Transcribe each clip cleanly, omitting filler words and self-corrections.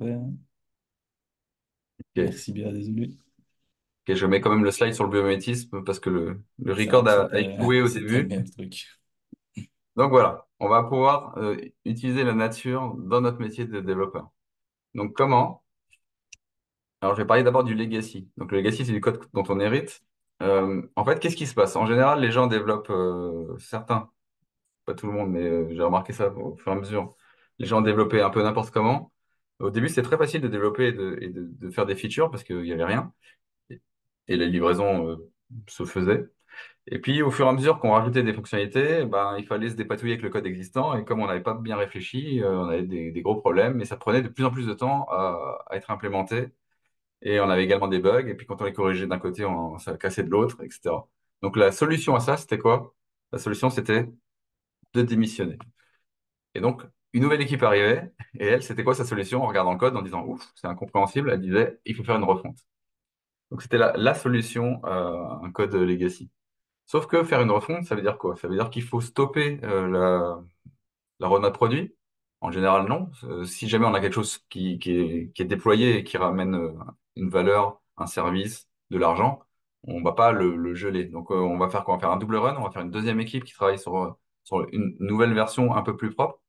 Ouais, hein. Ok. Merci bien, désolé. Ok, je mets quand même le slide sur le biomimétisme parce que le record a C'était échoué au c'était le début. même truc. Donc voilà, on va pouvoir utiliser la nature dans notre métier de développeur. Donc comment? Alors je vais parler d'abord du legacy. Donc le legacy, c'est du code dont on hérite. En fait, qu'est-ce qui se passe? En général, les gens développent, certains, pas tout le monde, mais j'ai remarqué ça au fur et à mesure. Les gens développaient un peu n'importe comment. Au début, c'était très facile de développer et de faire des features parce qu'il n'y avait rien. Et, et les livraisons se faisaient. Et puis, au fur et à mesure qu'on rajoutait des fonctionnalités, ben, il fallait se dépatouiller avec le code existant. Et comme on n'avait pas bien réfléchi, on avait des gros problèmes. Et ça prenait de plus en plus de temps à être implémenté. Et on avait également des bugs. Et puis, quand on les corrigeait d'un côté, ça cassait de l'autre, etc. Donc, la solution à ça, c'était quoi? La solution, c'était de démissionner. Et donc, une nouvelle équipe arrivait. Et elle, c'était quoi sa solution? En regardant le code, en disant, ouf, c'est incompréhensible. Elle disait, il faut faire une refonte. Donc, c'était la solution à un code legacy. Sauf que faire une refonte, ça veut dire quoi? Ça veut dire qu'il faut stopper la roadmap produit. En général, non. Si jamais on a quelque chose qui est déployé et qui ramène une valeur, un service, de l'argent, on va pas le geler. Donc, on va faire quoi? On va faire un double run. On va faire une deuxième équipe qui travaille sur une nouvelle version un peu plus propre.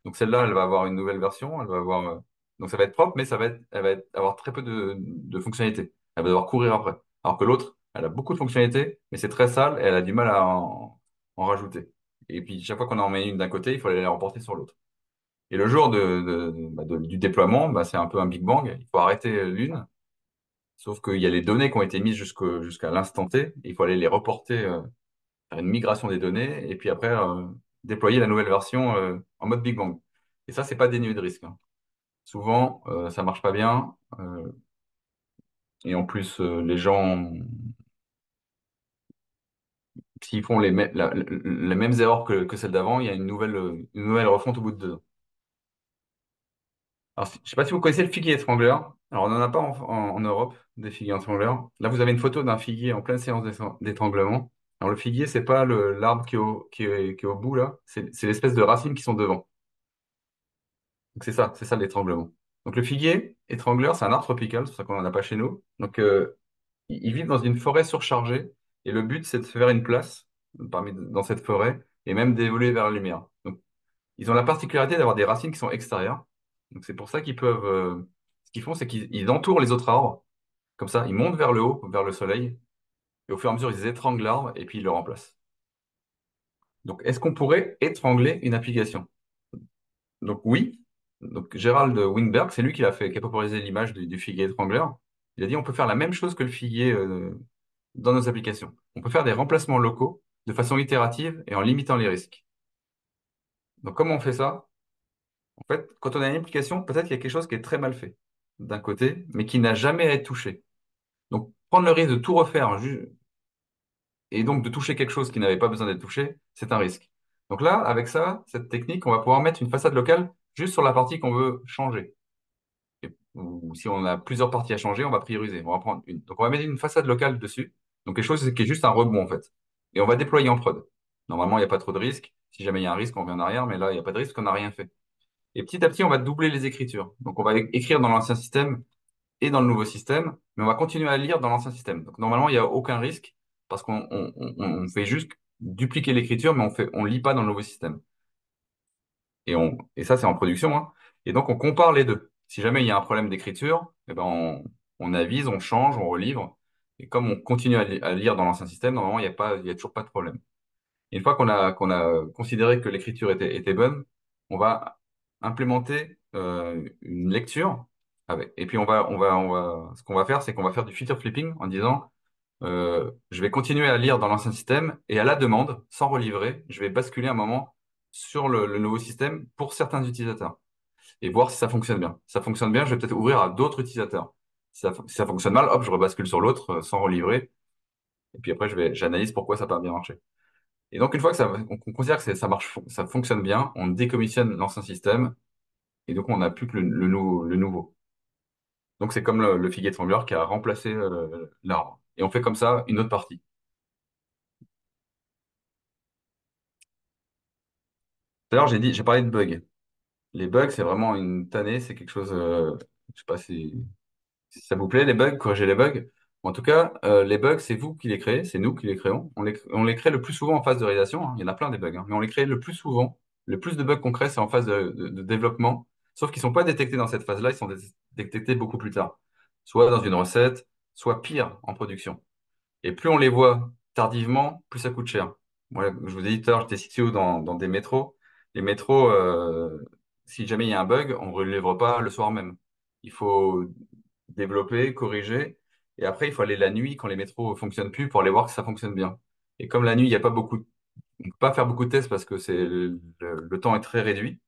Donc, celle-là, elle va avoir une nouvelle version. Elle va avoir, donc, ça va être propre, mais elle va avoir très peu de fonctionnalités. Elle va devoir courir après. Alors que l'autre, elle a beaucoup de fonctionnalités, mais c'est très sale et elle a du mal à en rajouter. Et puis, chaque fois qu'on en met une d'un côté, il faut aller la reporter sur l'autre. Et le jour du déploiement, bah, c'est un peu un Big Bang. Il faut arrêter l'une, sauf qu'il y a les données qui ont été mises jusqu'à l'instant T. Il faut aller les reporter, faire une migration des données, et puis après, déployer la nouvelle version en mode Big Bang. Et ça, c'est pas dénué de risque, hein. Souvent, ça marche pas bien. Et en plus, les gens, s'ils font les mêmes erreurs que celles d'avant, il y a une nouvelle refonte au bout de 2 ans. Alors, je sais pas si vous connaissez le figuier étrangleur. Alors, on n'en a pas en Europe, des figuiers étrangleurs. Là, vous avez une photo d'un figuier en pleine séance d'étranglement. Alors, le figuier, c'est pas l'arbre qui est au bout, là. C'est l'espèce de racines qui sont devant. Donc, c'est ça l'étranglement. Donc, le figuier étrangleur, c'est un arbre tropical, c'est pour ça qu'on n'en a pas chez nous. Donc, ils vivent dans une forêt surchargée. Et le but, c'est de se faire une place dans cette forêt et même d'évoluer vers la lumière. Donc, ils ont la particularité d'avoir des racines qui sont extérieures. Donc c'est pour ça qu'ils peuvent. Ce qu'ils font, c'est qu'ils entourent les autres arbres. Comme ça, ils montent vers le haut, vers le soleil. Et au fur et à mesure, ils étranglent l'arbre et puis ils le remplacent. Donc est-ce qu'on pourrait étrangler une application? Donc oui. Donc Gérald Wingberg, c'est lui qui a popularisé l'image du figuier étrangleur. Il a dit on peut faire la même chose que le figuier dans nos applications. On peut faire des remplacements locaux de façon itérative et en limitant les risques. Donc comment on fait ça? En fait, quand on a une application, peut-être qu'il y a quelque chose qui est très mal fait d'un côté, mais qui n'a jamais à être touché. Donc, prendre le risque de tout refaire et donc de toucher quelque chose qui n'avait pas besoin d'être touché, c'est un risque. Donc là, avec ça, cette technique, on va pouvoir mettre une façade locale juste sur la partie qu'on veut changer. Ou si on a plusieurs parties à changer, on va prioriser. On va prendre une. Donc, on va mettre une façade locale dessus. Donc, quelque chose qui est juste un rebond, en fait. Et on va déployer en prod. Normalement, il n'y a pas trop de risque. Si jamais il y a un risque, on revient en arrière, mais là, il n'y a pas de risque, on n'a rien fait. Et petit à petit, on va doubler les écritures. Donc, on va écrire dans l'ancien système et dans le nouveau système, mais on va continuer à lire dans l'ancien système. Donc, normalement, il n'y a aucun risque parce qu'on fait juste dupliquer l'écriture, mais on lit pas dans le nouveau système. Et ça, c'est en production, hein. Et donc, on compare les deux. Si jamais il y a un problème d'écriture, eh ben, on avise, on change, on relivre. Et comme on continue à lire dans l'ancien système, normalement, il y a toujours pas de problème. Une fois qu'on a considéré que l'écriture était bonne, on va implémenter une lecture avec. Et puis ce qu'on va faire, c'est qu'on va faire du feature flipping en disant, je vais continuer à lire dans l'ancien système et à la demande, sans relivrer, je vais basculer un moment sur le nouveau système pour certains utilisateurs et voir si ça fonctionne bien. Si ça fonctionne bien, je vais peut-être ouvrir à d'autres utilisateurs. Si ça fonctionne mal, hop, je rebascule sur l'autre sans relivrer. Et puis après, j'analyse pourquoi ça n'a pas bien marché. Et donc, une fois qu'on considère que ça marche, ça fonctionne bien, on décommissionne l'ancien système et donc on n'a plus que le nouveau. Donc, c'est comme le figuier de Trambler qui a remplacé l'arbre. Et on fait comme ça une autre partie. D'ailleurs, j'ai parlé de bugs. Les bugs, c'est vraiment une tannée, c'est quelque chose. Je sais pas si ça vous plaît, les bugs, corriger les bugs. En tout cas, les bugs, c'est vous qui les créez, c'est nous qui les créons. On les crée le plus souvent en phase de réalisation, hein. Il y en a plein des bugs, hein. Mais on les crée le plus souvent. Le plus de bugs qu'on crée, c'est en phase de développement. Sauf qu'ils ne sont pas détectés dans cette phase-là, ils sont détectés beaucoup plus tard. Soit dans une recette, soit pire en production. Et plus on les voit tardivement, plus ça coûte cher. Moi, je vous ai dit tout à l'heure, j'étais CTO dans des métros. Les métros, si jamais il y a un bug, on ne relève pas le soir même. Il faut développer, corriger. Et après, il faut aller la nuit quand les métros ne fonctionnent plus pour aller voir que ça fonctionne bien. Et comme la nuit, il n'y a pas beaucoup, on ne peut pas faire beaucoup de tests parce que le temps est très réduit.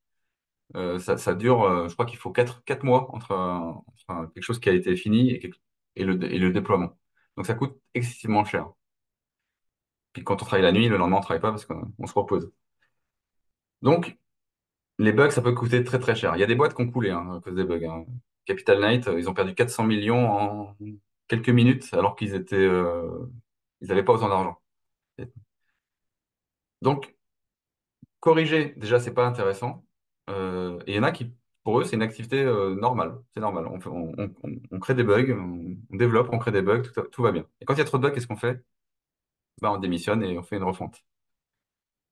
Ça dure, je crois qu'il faut 4 mois entre quelque chose qui a été fini et le déploiement. Donc ça coûte excessivement cher. Puis quand on travaille la nuit, le lendemain, on ne travaille pas parce qu'on se repose. Donc, les bugs, ça peut coûter très très cher. Il y a des boîtes qui ont coulé hein, à cause des bugs, hein. Capital Knight, ils ont perdu 400 millions en quelques minutes alors ils n'avaient pas autant d'argent. Donc, corriger, déjà, c'est pas intéressant. Et il y en a qui, pour eux, c'est une activité normale. C'est normal. On crée des bugs, on développe, on crée des bugs, tout va bien. Et quand il y a trop de bugs, qu'est-ce qu'on fait? Ben, on démissionne et on fait une refonte.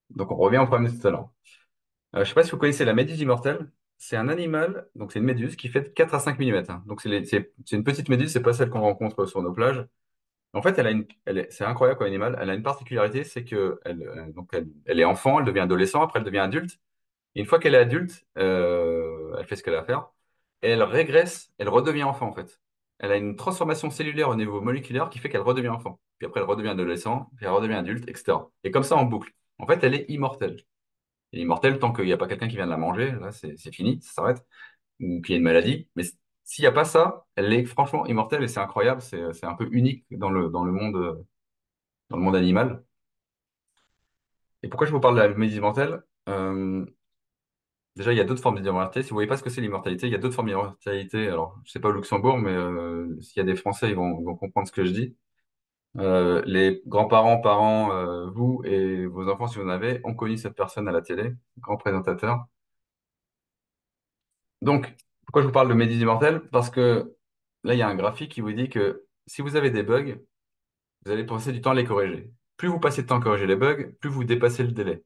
Donc, on revient au problème de tout à l'heure. Je ne sais pas si vous connaissez la méduse immortelle. C'est un animal, donc c'est une méduse qui fait 4 à 5 millimètres, hein. Donc c'est une petite méduse, c'est pas celle qu'on rencontre sur nos plages. En fait, c'est incroyable comme animal. Elle a une particularité, c'est que elle est enfant, elle devient adolescent, après elle devient adulte. Et une fois qu'elle est adulte, elle fait ce qu'elle a à faire. Et elle régresse, elle redevient enfant en fait. Elle a une transformation cellulaire au niveau moléculaire qui fait qu'elle redevient enfant. Puis après, elle redevient adolescent, puis elle redevient adulte, etc. Et comme ça en boucle. En fait, elle est immortelle. Elle est immortelle tant qu'il n'y a pas quelqu'un qui vient de la manger. Là, c'est fini, ça s'arrête. Ou qu'il y a une maladie. Mais s'il n'y a pas ça, elle est franchement immortelle et c'est incroyable. C'est un peu unique dans le monde animal. Et pourquoi je vous parle de la méduse immortelle? Déjà, il y a d'autres formes d'immortalité. Si vous ne voyez pas ce que c'est l'immortalité, il y a d'autres formes d'immortalité. Alors, je ne sais pas au Luxembourg, mais s'il y a des Français, ils vont comprendre ce que je dis. Les grands-parents, parents, vous et vos enfants, si vous en avez, ont connu cette personne à la télé, grand présentateur. Donc, pourquoi je vous parle de méduse immortelle? Parce que là, il y a un graphique qui vous dit que si vous avez des bugs, vous allez passer du temps à les corriger. Plus vous passez de temps à corriger les bugs, plus vous dépassez le délai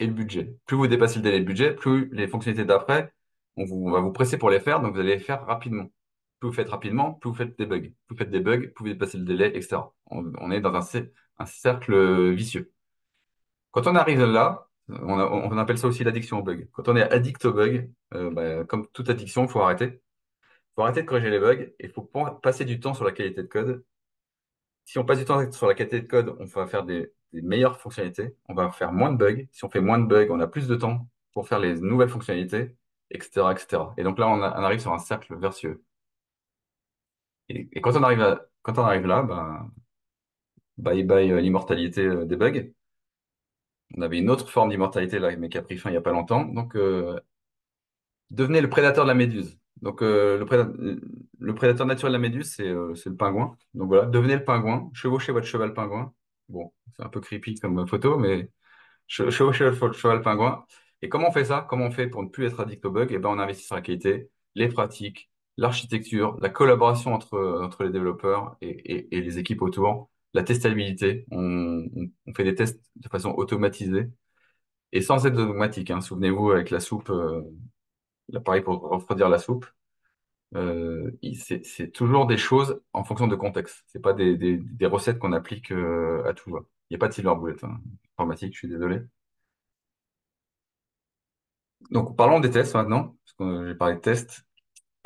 et le budget. Plus vous dépassez le délai et le budget, plus les fonctionnalités d'après, on va vous presser pour les faire, donc vous allez les faire rapidement. Plus vous faites rapidement, plus vous faites des bugs. Plus vous faites des bugs, plus vous dépassez le délai, etc. On est dans un cercle vicieux. Quand on arrive là, on appelle ça aussi l'addiction au bug. Quand on est addict au bug, comme toute addiction, il faut arrêter. Il faut arrêter de corriger les bugs et il faut passer du temps sur la qualité de code. Si on passe du temps sur la qualité de code, on va faire des meilleures fonctionnalités, on va faire moins de bugs. Si on fait moins de bugs, on a plus de temps pour faire les nouvelles fonctionnalités, etc., etc. Et donc là, on arrive sur un cercle vertueux. Et quand on arrive là, ben, bye bye l'immortalité des bugs. On avait une autre forme d'immortalité là, mais qui a pris fin il n'y a pas longtemps. Donc, devenez le prédateur de la méduse. Donc, le prédateur naturel de la méduse, c'est le pingouin. Donc voilà, devenez le pingouin, chevauchez votre cheval pingouin. Bon, c'est un peu creepy comme photo, mais chevauchez votre cheval pingouin. Et comment on fait ça? Comment on fait pour ne plus être addict au bug? Eh ben, on investit sur la qualité, les pratiques, l'architecture, la collaboration entre les développeurs et les équipes autour, la testabilité. On fait des tests de façon automatisée et sans être dogmatique, hein. Souvenez-vous avec la soupe. L'appareil pour refroidir la soupe, c'est toujours des choses en fonction de contexte. C'est pas des recettes qu'on applique à tout va. Il n'y a pas de silver bullet, hein. Informatique, je suis désolé. Donc, parlons des tests maintenant, parce que j'ai parlé de tests.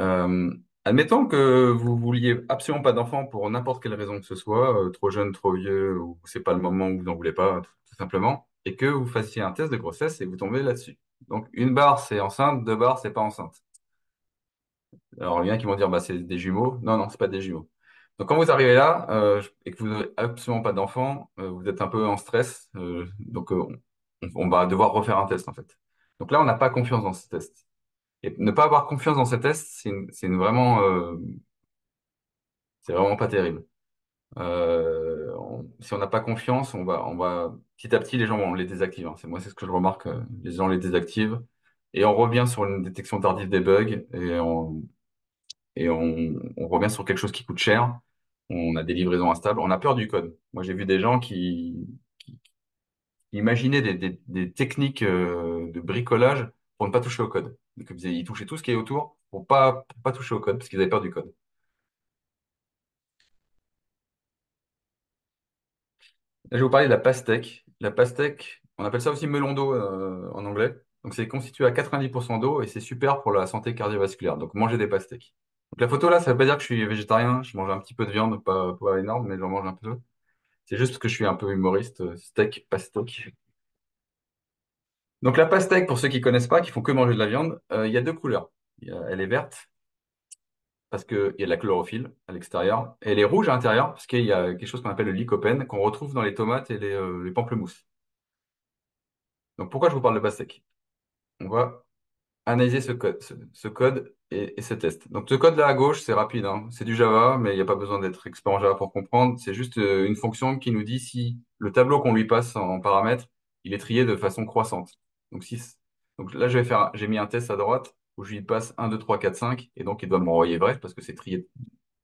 Euh, Admettons que vous vouliez absolument pas d'enfant pour n'importe quelle raison que ce soit, trop jeune, trop vieux, ou c'est pas le moment où vous n'en voulez pas, tout simplement, et que vous fassiez un test de grossesse et vous tombez là-dessus. Donc, une barre, c'est enceinte, deux barres, c'est pas enceinte. Alors, il y en a qui vont dire, bah, c'est des jumeaux. Non, non, c'est pas des jumeaux. Donc, quand vous arrivez là et que vous n'avez absolument pas d'enfant, vous êtes un peu en stress. Donc, on va devoir refaire un test, en fait. Donc là, on n'a pas confiance dans ce test. Et ne pas avoir confiance dans ce test, c'est vraiment pas terrible. Si on n'a pas confiance, petit à petit, les gens vont les désactiver, hein. C'est ce que je remarque. Les gens les désactivent. Et on revient sur une détection tardive des bugs. et on revient sur quelque chose qui coûte cher. On a des livraisons instables. On a peur du code. Moi, j'ai vu des gens qui imaginaient des techniques de bricolage pour ne pas toucher au code. Donc, ils touchaient tout ce qui est autour pour pas toucher au code parce qu'ils avaient peur du code. Là, je vais vous parler de la pastèque. La pastèque, on appelle ça aussi melon d'eau en anglais. Donc, c'est constitué à 90% d'eau et c'est super pour la santé cardiovasculaire. Donc, manger des pastèques. Donc, la photo là, ça veut pas dire que je suis végétarien. Je mange un petit peu de viande, pas énorme, mais j'en mange un peu. C'est juste parce que je suis un peu humoriste. Steak, pastèque. Donc, la pastèque, pour ceux qui connaissent pas, qui font que manger de la viande, il y a deux couleurs. Elle est verte parce qu'il y a de la chlorophylle à l'extérieur. Et elle est rouge à l'intérieur parce qu'il y a quelque chose qu'on appelle le lycopène qu'on retrouve dans les tomates et les pamplemousses. Donc, pourquoi je vous parle de pastèque? On va analyser ce code et ce test. Donc, ce code-là à gauche, c'est rapide, hein. C'est du Java, mais il n'y a pas besoin d'être expert en Java pour comprendre. C'est juste une fonction qui nous dit si le tableau qu'on lui passe en paramètres, il est trié de façon croissante. Donc, donc là, j'ai mis un test à droite où je lui passe 1, 2, 3, 4, 5, et donc il doit m'envoyer vrai parce que c'est trié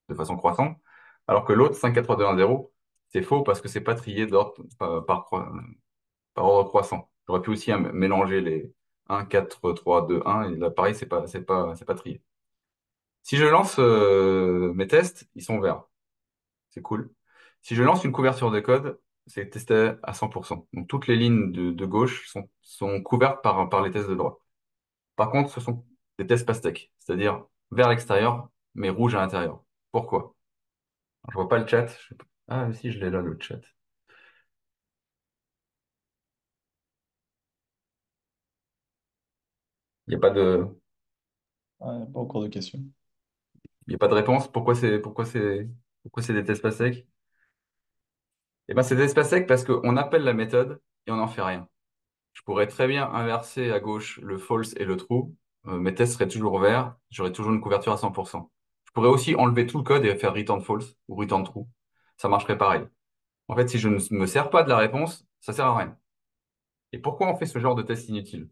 de façon croissante. Alors que l'autre, 5, 4, 3, 2, 1, 0, c'est faux parce que c'est pas trié d'ordre par ordre croissant. J'aurais pu aussi mélanger les 1, 4, 3, 2, 1, et là, pareil, c'est pas trié. Si je lance mes tests, ils sont verts. C'est cool. Si je lance une couverture de code, c'est testé à 100%. Donc, toutes les lignes de gauche sont couvertes par les tests de droite. Par contre, ce sont des tests pastèques, c'est-à-dire vert à l'extérieur, mais rouge à l'intérieur. Pourquoi? Je vois pas le chat. Ah, si, je l'ai là, le chat. Il n'y a pas Ouais, pas encore de questions. il y a pas de réponse. Pourquoi c'est des tests pastèques? Eh ben, c'est des tests pastèques parce qu'on appelle la méthode et on n'en fait rien. Je pourrais très bien inverser à gauche le false et le true. Mes tests seraient toujours verts. J'aurais toujours une couverture à 100%. Je pourrais aussi enlever tout le code et faire return false ou return true. Ça marcherait pareil. En fait, si je ne me sers pas de la réponse, ça sert à rien. Et pourquoi on fait ce genre de test inutile?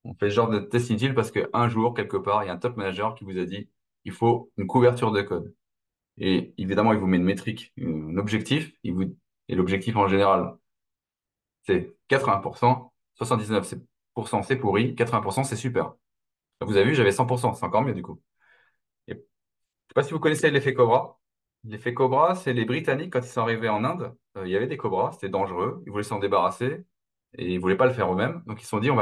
On fait ce genre de test inutile parce qu'un jour, quelque part, il y a un top manager qui vous a dit il faut une couverture de code. Et évidemment, il vous met une métrique, un objectif. Et l'objectif en général, c'est 80%, 79% c'est pourri, 80% c'est super. Vous avez vu, j'avais 100%, c'est encore mieux du coup. Et je sais pas si vous connaissez l'effet Cobra. L'effet Cobra, c'est les Britanniques, quand ils sont arrivés en Inde, il y avait des cobras, c'était dangereux, ils voulaient s'en débarrasser et ils voulaient pas le faire eux-mêmes. Donc ils se sont dit, on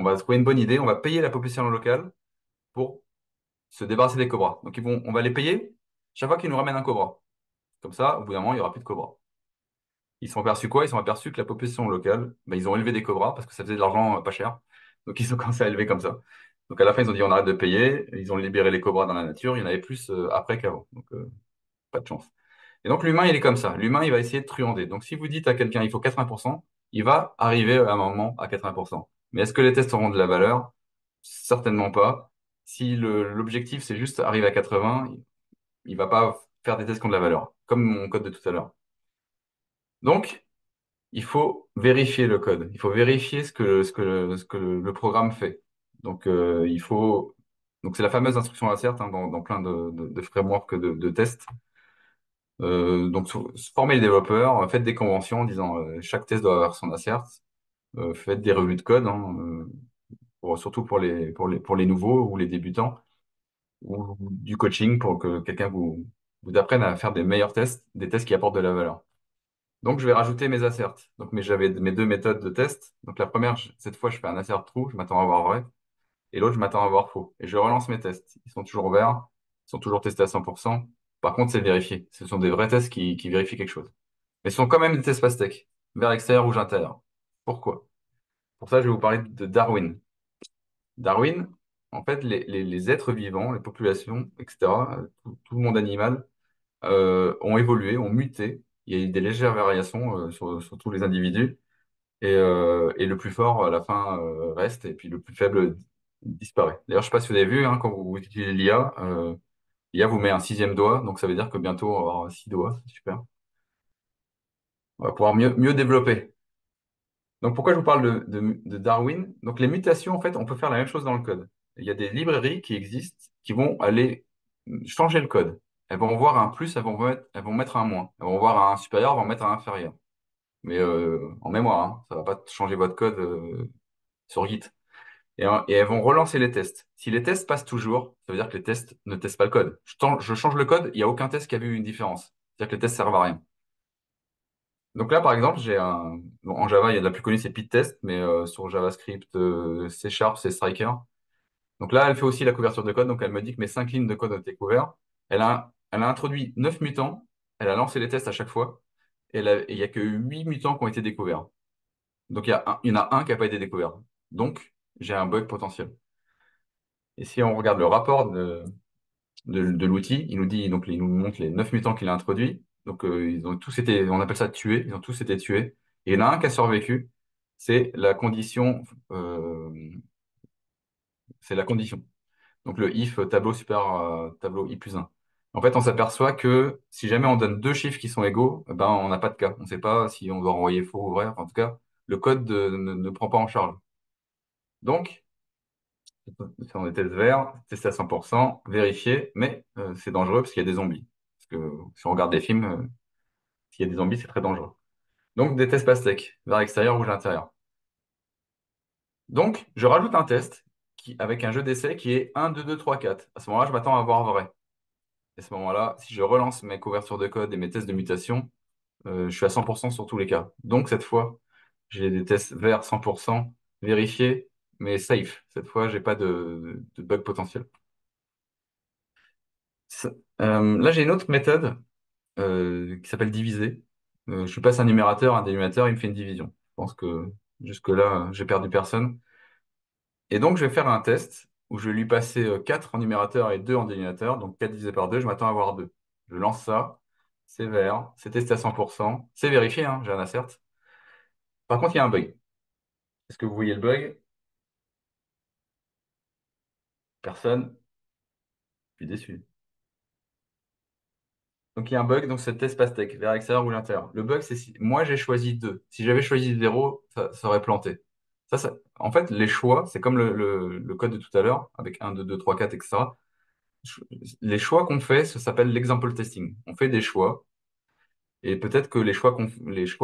va trouver une bonne idée, on va payer la population locale pour se débarrasser des cobras. Donc on va les payer chaque fois qu'ils nous ramènent un cobra. Comme ça, au bout d'un moment, il n'y aura plus de cobras. Ils sont aperçus quoi? Ils sont aperçus que la population locale, ben, ils ont élevé des cobras parce que ça faisait de l'argent pas cher. Donc ils ont commencé à élever comme ça. Donc à la fin, ils ont dit on arrête de payer. Ils ont libéré les cobras dans la nature. Il y en avait plus après qu'avant. Donc pas de chance. Et donc l'humain, il est comme ça. L'humain, il va essayer de truander. Donc si vous dites à quelqu'un il faut 80%, il va arriver à un moment à 80%. Mais est-ce que les tests auront de la valeur? Certainement pas. Si l'objectif c'est juste arriver à 80, il va pas faire des tests qui ont de la valeur, comme mon code de tout à l'heure. Donc, il faut vérifier le code. Il faut vérifier ce que le programme fait. Donc, donc c'est la fameuse instruction insert hein, dans plein de frameworks de tests. Formez les développeurs, faites des conventions en disant chaque test doit avoir son insert. Faites des revues de code, hein, surtout pour les nouveaux ou les débutants, ou du coaching pour que quelqu'un vous apprenne à faire des meilleurs tests, des tests qui apportent de la valeur. Donc, je vais rajouter mes asserts. J'avais mes deux méthodes de test. Donc, la première, cette fois, je fais un assert true, je m'attends à avoir vrai. Et l'autre, je m'attends à avoir faux. Et je relance mes tests. Ils sont toujours verts, ils sont toujours testés à 100%. Par contre, c'est vérifié. Ce sont des vrais tests qui vérifient quelque chose. Mais ce sont quand même des tests pastèques. Vert extérieur, rouge intérieur. Pourquoi? Pour ça, je vais vous parler de Darwin. Darwin, en fait, les êtres vivants, les populations, etc., tout le monde animal, ont évolué, ont muté. Il y a eu des légères variations sur tous les individus. Et le plus fort, à la fin, reste, et puis le plus faible disparaît. D'ailleurs, je ne sais pas si vous avez vu, hein, quand vous utilisez l'IA, l'IA vous met un sixième doigt, donc ça veut dire que bientôt, on va avoir six doigts, c'est super. On va pouvoir mieux développer. Donc, pourquoi je vous parle de Darwin? Donc, les mutations, en fait, on peut faire la même chose dans le code. Il y a des librairies qui existent qui vont aller changer le code. Elles vont voir un plus, elles vont mettre un moins. Elles vont voir un supérieur, elles vont mettre un inférieur. Mais en mémoire, hein, ça va pas changer votre code sur Git. Et elles vont relancer les tests. Si les tests passent toujours, ça veut dire que les tests ne testent pas le code. Je change le code, il n'y a aucun test qui a vu une différence. C'est-à-dire que les tests servent à rien. Donc là, par exemple, bon, en Java, il y a de la plus connue, c'est Pytest, mais sur JavaScript, C Sharp, c'est Striker. Donc là, elle fait aussi la couverture de code. Donc elle me dit que mes 5 lignes de code ont été couvertes. Elle a introduit 9 mutants. Elle a lancé les tests à chaque fois. Et il n'y a que 8 mutants qui ont été découverts. Donc il y en a un qui n'a pas été découvert. Donc j'ai un bug potentiel. Et si on regarde le rapport de l'outil, il nous montre les 9 mutants qu'il a introduits. Donc ils ont tous été, on appelle ça tués. Ils ont tous été tués. Et il y en a un qui a survécu. C'est la condition, euh, c'est la condition. Donc le if tableau super tableau i plus un. En fait, on s'aperçoit que si jamais on donne deux chiffres qui sont égaux, ben, on n'a pas de cas. On ne sait pas si on doit renvoyer faux ou vrai. Enfin, en tout cas, le code ne prend pas en charge. Donc, si on est test vert, tester à 100%, vérifier, mais c'est dangereux parce qu'il y a des zombies. Parce que si on regarde des films, s'il y a des zombies, c'est très dangereux. Donc, des tests pastèques, vert extérieur, rouge intérieur. Donc, je rajoute un test avec un jeu d'essai qui est 1, 2, 2, 3, 4. À ce moment-là, je m'attends à avoir vrai. Et à ce moment-là, si je relance mes couvertures de code et mes tests de mutation, je suis à 100% sur tous les cas. Donc, cette fois, j'ai des tests verts 100%, vérifiés, mais safe. Cette fois, j'ai pas de bug potentiel. Ça- Là, j'ai une autre méthode qui s'appelle diviser. Je passe un numérateur, un dénominateur, il me fait une division. Je pense que jusque-là, j'ai perdu personne. Et donc, je vais faire un test où je vais lui passer 4 en numérateur et 2 en dénominateur. Donc, 4 divisé par 2, je m'attends à avoir 2. Je lance ça, c'est vert, c'est testé à 100%, c'est vérifié, hein, j'ai un assert. Par contre, il y a un bug. Est-ce que vous voyez le bug? Personne? Je suis déçu. Donc, il y a un bug, donc c'est test pastèque, vers extérieur ou l'intérieur. Le bug, c'est si moi j'ai choisi 2. Si j'avais choisi 0, ça aurait planté. En fait, les choix, c'est comme le code de tout à l'heure, avec 1, 2, 2, 3, 4, etc. Ch- Les choix qu'on fait, ça s'appelle l'example testing. On fait des choix, et peut-être que les choix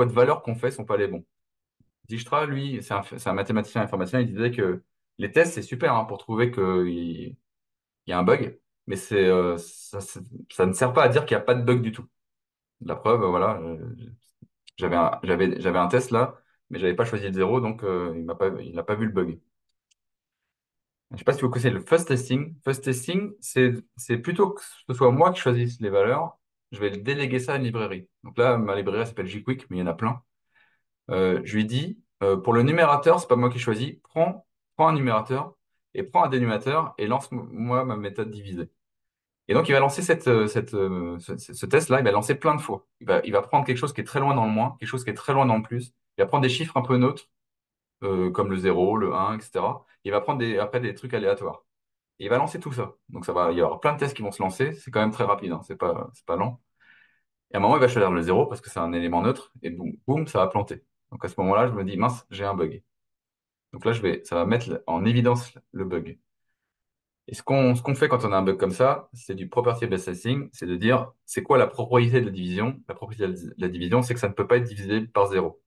de valeur qu'on fait sont pas les bons. Dijkstra, lui, c'est un mathématicien informaticien, il disait que les tests, c'est super hein, pour trouver qu'il y a un bug, mais ça ne sert pas à dire qu'il n'y a pas de bug du tout. La preuve, voilà, j'avais un test là, mais j'avais pas choisi le zéro, donc il n'a pas vu le bug. Je sais pas si vous connaissez le fuzz testing. Fuzz testing, c'est plutôt que ce soit moi qui choisisse les valeurs, je vais déléguer ça à une librairie. Donc là, ma librairie elle s'appelle jQuick, mais il y en a plein. Je lui dis, pour le numérateur, c'est pas moi qui choisis, prends un numérateur et prends un dénominateur et lance-moi ma méthode divisée. Et donc, il va lancer ce test-là, il va lancer plein de fois. Il va prendre quelque chose qui est très loin dans le moins, quelque chose qui est très loin dans le plus. Il va prendre des chiffres un peu neutres, comme le zéro, le un, etc. Il va prendre après des trucs aléatoires. Et il va lancer tout ça. Donc, il y aura plein de tests qui vont se lancer. C'est quand même très rapide, hein. C'est pas lent. Et à un moment, il va choisir le zéro parce que c'est un élément neutre. Et boum, boum, ça va planter. Donc, à ce moment-là, je me dis, mince, j'ai un bug. Donc là, ça va mettre en évidence le bug. Et ce qu'on fait quand on a un bug comme ça, c'est du property-based testing, c'est de dire, c'est quoi la propriété de la division? La propriété de la division, c'est que ça ne peut pas être divisé par zéro.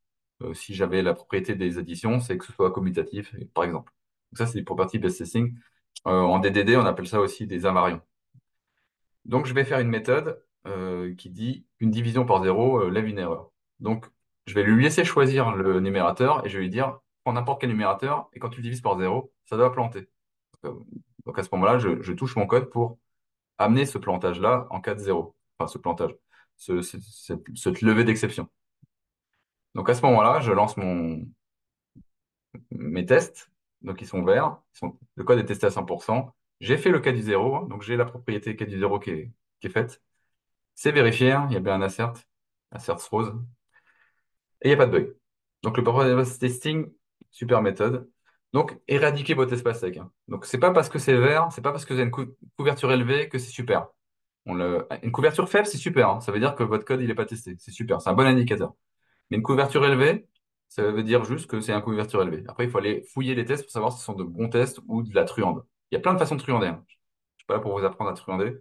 Si j'avais la propriété des additions, c'est que ce soit commutatif, par exemple. Donc ça, c'est du property-based testing. En DDD, on appelle ça aussi des invariants. Donc, je vais faire une méthode qui dit qu'une division par zéro lève une erreur. Donc, je vais lui laisser choisir le numérateur et je vais lui dire, prends n'importe quel numérateur et quand tu le divises par zéro, ça doit planter. Euh, Donc, à ce moment-là, je touche mon code pour amener ce plantage-là en cas de zéro. Enfin, ce plantage, cette levée d'exception. Donc, à ce moment-là, je lance mes tests. Donc, ils sont verts. Le code est testé à 100%. J'ai fait le cas du zéro, hein, donc j'ai la propriété cas du zéro qui est faite. C'est vérifié, hein, il y a bien un assert rose, et il n'y a pas de bug. Donc le performance testing, super méthode. Donc éradiquer votre espace sec, hein. Donc c'est pas parce que c'est vert, c'est pas parce que vous avez une couverture élevée que c'est super. Une couverture faible, c'est super, hein. Ça veut dire que votre code il n'est pas testé. C'est super, c'est un bon indicateur. Mais une couverture élevée, ça veut dire juste que c'est une couverture élevée. Après, il faut aller fouiller les tests pour savoir si ce sont de bons tests ou de la truande. Il y a plein de façons de truander, hein. Je suis pas là pour vous apprendre à truander.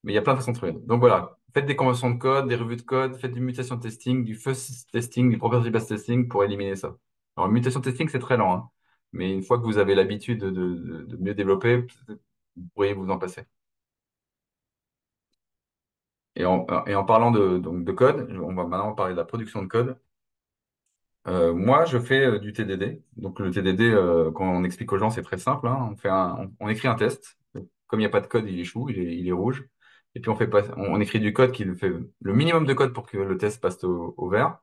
Mais il y a plein de façons de travailler. Donc voilà, faites des conventions de code, des revues de code, faites du mutation testing, du fuzz testing, du property-based testing pour éliminer ça. Alors, le mutation testing, c'est très lent, hein. Mais une fois que vous avez l'habitude de mieux développer, vous pourriez vous en passer. Et en parlant donc de code, on va maintenant parler de la production de code. Moi, je fais du TDD. Donc, le TDD, quand on explique aux gens, c'est très simple, hein. On écrit un test. Comme il n'y a pas de code, il échoue, il est rouge. Et puis, on écrit du code qui fait le minimum de code pour que le test passe au vert.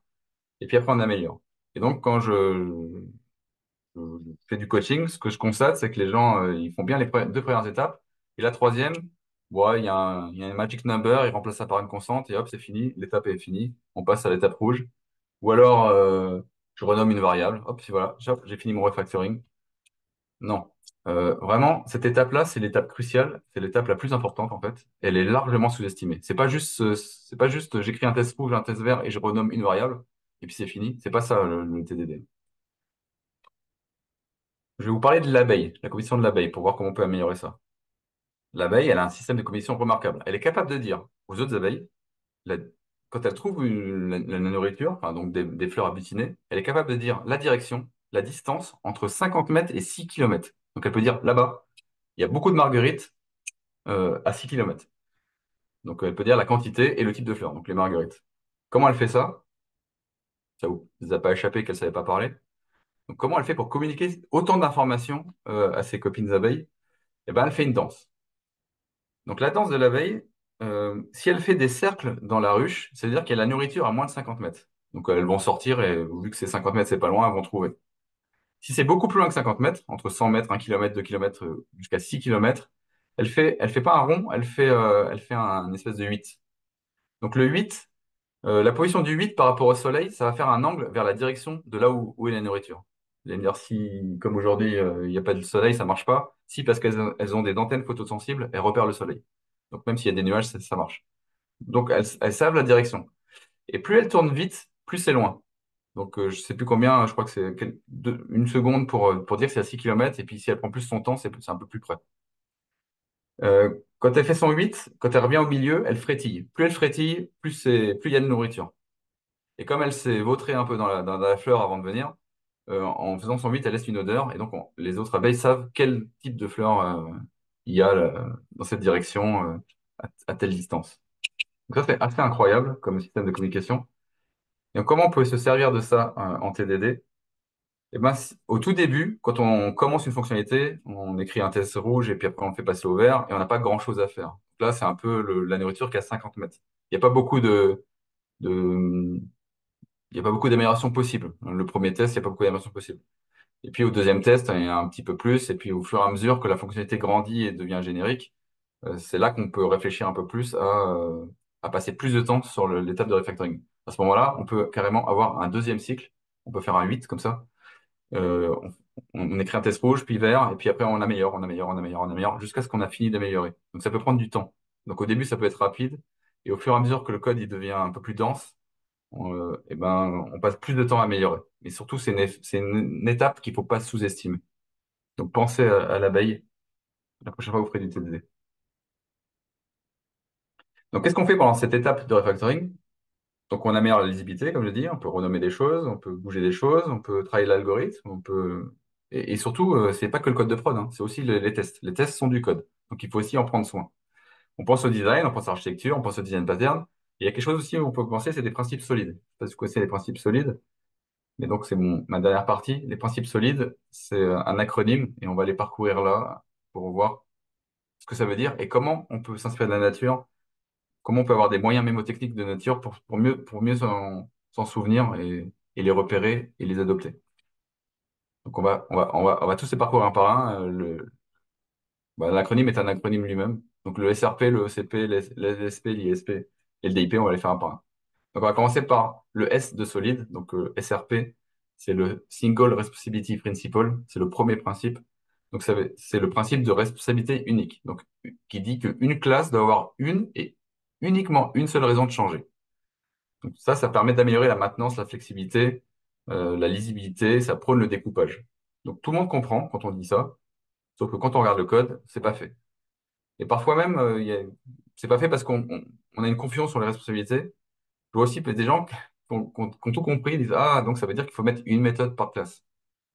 Et puis après, on améliore. Et donc, quand je fais du coaching, ce que je constate, c'est que les gens, ils font bien les deux premières étapes. Et la troisième, ouais, il y a un magic number, ils remplacent ça par une constante et hop, c'est fini. L'étape est finie. On passe à l'étape rouge. Ou alors, je renomme une variable. Hop, puis voilà, hop, j'ai fini mon refactoring. Non. Vraiment, cette étape-là, c'est l'étape cruciale. C'est l'étape la plus importante, en fait. Elle est largement sous-estimée. C'est pas juste, j'écris un test rouge, un test vert et je renomme une variable. Et puis c'est fini. C'est pas ça, le TDD. Je vais vous parler de l'abeille, la commission de l'abeille, pour voir comment on peut améliorer ça. L'abeille, elle a un système de commission remarquable. Elle est capable de dire aux autres abeilles, la- quand elle trouve la nourriture, enfin, donc des fleurs à butiner, elle est capable de dire la direction, la distance entre 50 mètres et 6 kilomètres. Donc elle peut dire là-bas, il y a beaucoup de marguerites à 6 kilomètres. Donc elle peut dire la quantité et le type de fleurs, donc les marguerites. Comment elle fait ça? Ça vous a pas échappé qu'elle ne savait pas parler. Donc comment elle fait pour communiquer autant d'informations à ses copines abeilles? Eh ben, elle fait une danse. Donc la danse de l'abeille, si elle fait des cercles dans la ruche, c'est-à-dire qu'il y a la nourriture à moins de 50 mètres. Donc elles vont sortir et vu que c'est 50 mètres, c'est pas loin, elles vont trouver. Si c'est beaucoup plus loin que 50 mètres, entre 100 mètres, 1 kilomètre, 2 kilomètres, jusqu'à 6 kilomètres, elle fait pas un rond, elle fait un espèce de 8. Donc le 8, la position du 8 par rapport au soleil, ça va faire un angle vers la direction de là où est la nourriture. Vous allez me dire si, comme aujourd'hui, il n'y a pas de soleil, ça marche pas. Si, parce qu'elles ont des antennes photosensibles, elles repèrent le soleil. Donc même s'il y a des nuages, ça marche. Donc elles savent la direction. Et plus elles tournent vite, plus c'est loin. Donc je sais plus combien, je crois que c'est une seconde pour dire que c'est à 6 kilomètres. Et puis si elle prend plus son temps, c'est un peu plus près. Quand elle fait son 8, quand elle revient au milieu, elle frétille. Plus elle frétille, plus il y a de nourriture. Et comme elle s'est vautrée un peu dans la fleur avant de venir, en faisant son 8, elle laisse une odeur. Et donc, les autres abeilles savent quel type de fleur il y a dans cette direction à telle distance. Donc, ça, c'est assez incroyable comme système de communication. Et donc, comment on peut se servir de ça en TDD? Eh ben, au tout début, quand on commence une fonctionnalité, on écrit un test rouge et puis après on le fait passer au vert et on n'a pas grand-chose à faire. Donc là, c'est un peu la nourriture qui a 50 mètres. Il n'y a pas beaucoup de, il n'y a pas beaucoup d'améliorations possibles. Le premier test, il n'y a pas beaucoup d'améliorations possibles. Et puis au deuxième test, il y a un petit peu plus. Et puis au fur et à mesure que la fonctionnalité grandit et devient générique, c'est là qu'on peut réfléchir un peu plus à passer plus de temps sur l'étape de refactoring. À ce moment-là, on peut carrément avoir un deuxième cycle. On peut faire un 8 comme ça. Euh, on écrit un test rouge, puis vert, et puis après on améliore, on améliore, on améliore, on améliore, jusqu'à ce qu'on a fini d'améliorer. Donc ça peut prendre du temps. Donc au début, ça peut être rapide. Et au fur et à mesure que le code il devient un peu plus dense, eh ben, on passe plus de temps à améliorer. Mais surtout, c'est une étape qu'il ne faut pas sous-estimer. Donc, pensez à l'abeille la prochaine fois que vous ferez du TDD. Donc, qu'est-ce qu'on fait pendant cette étape de refactoring? Donc, on améliore la lisibilité, comme je dis, on peut renommer des choses, on peut bouger des choses, on peut travailler l'algorithme, on peut... Et surtout, c'est pas que le code de prod, hein, c'est aussi les tests. Les tests sont du code. Donc, il faut aussi en prendre soin. On pense au design, on pense à l'architecture, on pense au design pattern. Et il y a quelque chose aussi où on peut penser, c'est des principes solides. Je sais pas si vous connaissez les principes solides. Mais donc, c'est ma dernière partie. Les principes solides, c'est un acronyme et on va les parcourir là pour voir ce que ça veut dire et comment on peut s'inspirer de la nature, comment on peut avoir des moyens mémotechniques de nature pour mieux s'en souvenir et les repérer et les adopter. Donc, on va tous les parcourir un par un. L'acronyme est un acronyme lui-même. Donc, le SRP, le ECP, l'SP, l'ISP et le DIP, on va les faire un par un. Donc, on va commencer par le S de solide. Donc, SRP, c'est le Single Responsibility Principle. C'est le premier principe. Donc, c'est le principe de responsabilité unique. Donc, qui dit qu'une classe doit avoir une et uniquement une seule raison de changer. Donc, ça permet d'améliorer la maintenance, la flexibilité, la lisibilité. Ça prône le découpage. Donc, tout le monde comprend quand on dit ça. Sauf que quand on regarde le code, c'est pas fait. Et parfois même, c'est pas fait parce qu'on a une confiance sur les responsabilités. Je vois aussi des gens qui ont tout compris, ils disent, ah, donc ça veut dire qu'il faut mettre une méthode par classe.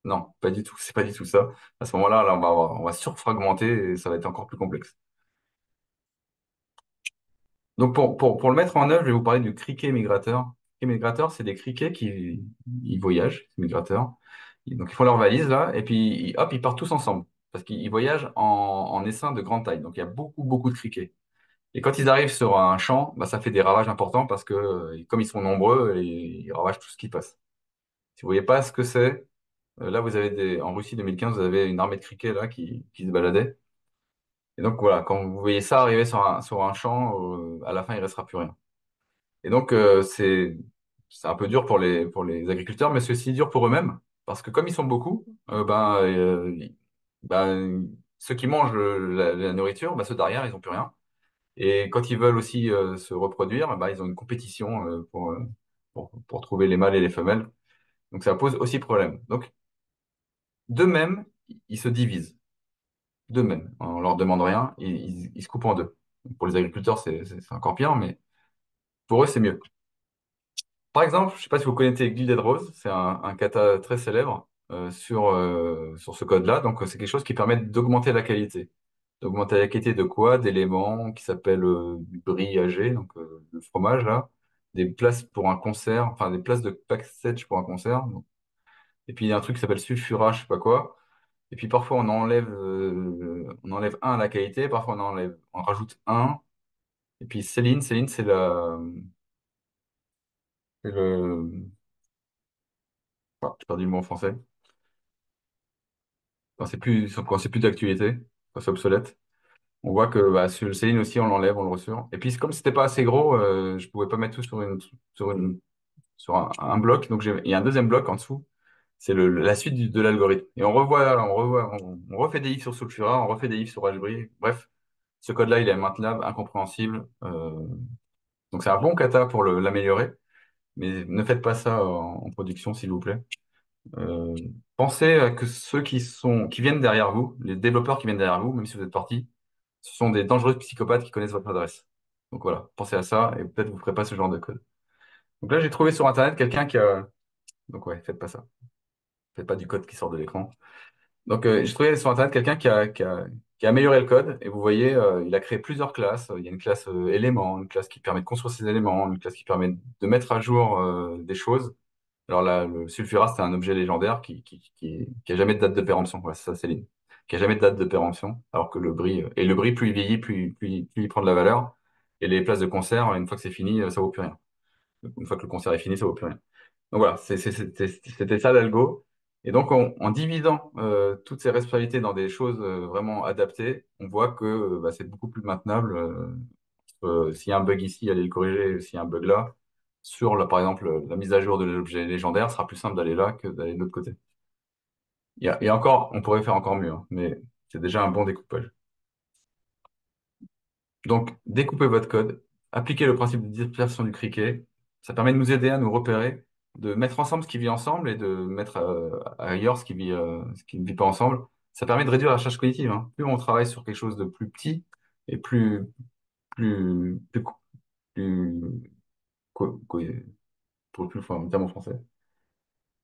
Non, pas du tout, c'est pas du tout ça. À ce moment-là, là, on va surfragmenter et ça va être encore plus complexe. Donc pour le mettre en œuvre, je vais vous parler du criquet migrateur. Les migrateurs, c'est des criquets qui ils voyagent, ces migrateurs. Donc ils font leur valise là, et puis hop, ils partent tous ensemble. Parce qu'ils voyagent en essaim de grande taille. Donc il y a beaucoup, beaucoup de criquets. Et quand ils arrivent sur un champ, bah, ça fait des ravages importants parce que comme ils sont nombreux, ils ravagent tout ce qui passe. Si vous voyez pas ce que c'est, là vous avez en Russie 2015, vous avez une armée de criquets là qui se baladait. Et donc voilà, quand vous voyez ça arriver sur un champ, à la fin il restera plus rien. Et donc c'est un peu dur pour les agriculteurs, mais c'est aussi dur pour eux-mêmes parce que comme ils sont beaucoup, ben, ceux qui mangent la nourriture, ben, ceux derrière ils n'ont plus rien. Et quand ils veulent aussi se reproduire, bah, ils ont une compétition pour trouver les mâles et les femelles. Donc ça pose aussi problème. Donc d'eux-mêmes, ils se divisent. D'eux-mêmes. On leur demande rien, ils se coupent en deux. Donc, pour les agriculteurs, c'est encore pire, mais pour eux, c'est mieux. Par exemple, je ne sais pas si vous connaissez Gilded Rose, c'est un kata très célèbre sur ce code-là. Donc c'est quelque chose qui permet d'augmenter la qualité. D'augmenter la qualité de quoi? D'éléments qui s'appellent du brie âgé, donc le fromage là, des places pour un concert, enfin des places de backstage pour un concert. Et puis il y a un truc qui s'appelle sulfura, je sais pas quoi. Et puis parfois on enlève un à la qualité, parfois on rajoute un. Et puis Céline c'est le, j'ai perdu le mot en français. Quand c'est plus d'actualité, quand c'est obsolète. On voit que bah, sur le Céline aussi, on l'enlève, on le ressort. Et puis, comme c'était pas assez gros, je pouvais pas mettre tout sur un bloc. Donc, il y a un deuxième bloc en dessous. C'est la suite de l'algorithme. Et on refait des ifs sur Sulfura, on refait des ifs sur Ashbri. Bref, ce code-là, il est maintenable, incompréhensible. Donc, c'est un bon kata pour l'améliorer. Mais ne faites pas ça en production, s'il vous plaît. Euh, Pensez à que ceux qui viennent derrière vous, les développeurs qui viennent derrière vous, même si vous êtes parti, ce sont des dangereux psychopathes qui connaissent votre adresse. Donc voilà, pensez à ça et peut-être vous ne ferez pas ce genre de code. Donc là, j'ai trouvé sur Internet quelqu'un qui a. Donc ouais, faites pas ça. Faites pas du code qui sort de l'écran. Donc j'ai trouvé sur Internet quelqu'un qui a amélioré le code et vous voyez, il a créé plusieurs classes. Il y a une classe éléments, une classe qui permet de construire ses éléments, une classe qui permet de mettre à jour des choses. Alors là, le sulfura, c'est un objet légendaire qui a jamais de date de péremption. Ouais, c'est ça, Céline. Qui a jamais de date de péremption. Alors que le bris, plus il vieillit, plus il prend de la valeur. Et les places de concert, une fois que c'est fini, ça vaut plus rien. Donc, une fois que le concert est fini, ça vaut plus rien. Donc voilà, c'était ça l'algo. Et donc en divisant toutes ces responsabilités dans des choses vraiment adaptées, on voit que bah, c'est beaucoup plus maintenable. S'il y a un bug ici, aller le corriger. S'il y a un bug là, par exemple, la mise à jour de l'objet légendaire, ce sera plus simple d'aller là que d'aller de l'autre côté. Il y a encore, on pourrait faire encore mieux, hein, mais c'est déjà un bon découpage. Donc, découpez votre code, appliquez le principe de dispersion du criquet. Ça permet de nous aider à nous repérer, de mettre ensemble ce qui vit ensemble et de mettre ailleurs ce qui ne vit pas ensemble. Ça permet de réduire la charge cognitive, hein. Plus on travaille sur quelque chose de plus petit et plus, co- co- pour le plus, enfin, terme en français,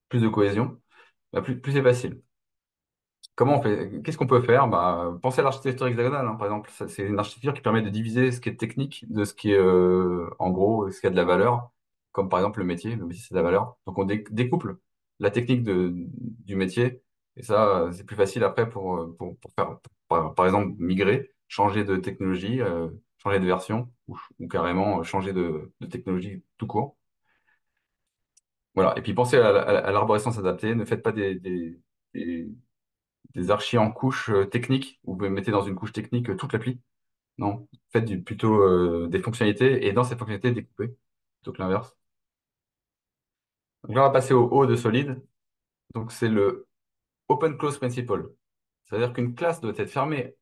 plus de cohésion, bah, plus c'est facile. Comment on fait? Qu'est-ce qu'on peut faire? Bah, pensez à l'architecture hexagonale, hein, par exemple. C'est une architecture qui permet de diviser ce qui est technique de ce qui est, en gros, ce qui a de la valeur, comme par exemple le métier. Le métier, c'est de la valeur. Donc, on découple la technique du métier. Et ça, c'est plus facile après pour faire, par exemple, migrer, changer de technologie, changer de version, ou carrément changer de technologie tout court. Voilà. Et puis, pensez à l'arborescence adaptée. Ne faites pas des, des archis en couches techniques, où vous mettez dans une couche technique toute l'appli. Non, faites plutôt des fonctionnalités et dans ces fonctionnalités, découpez, plutôt que l'inverse. Donc là, on va passer au haut de Solid. Donc c'est le Open Close Principle. C'est-à-dire qu'une classe doit être fermée,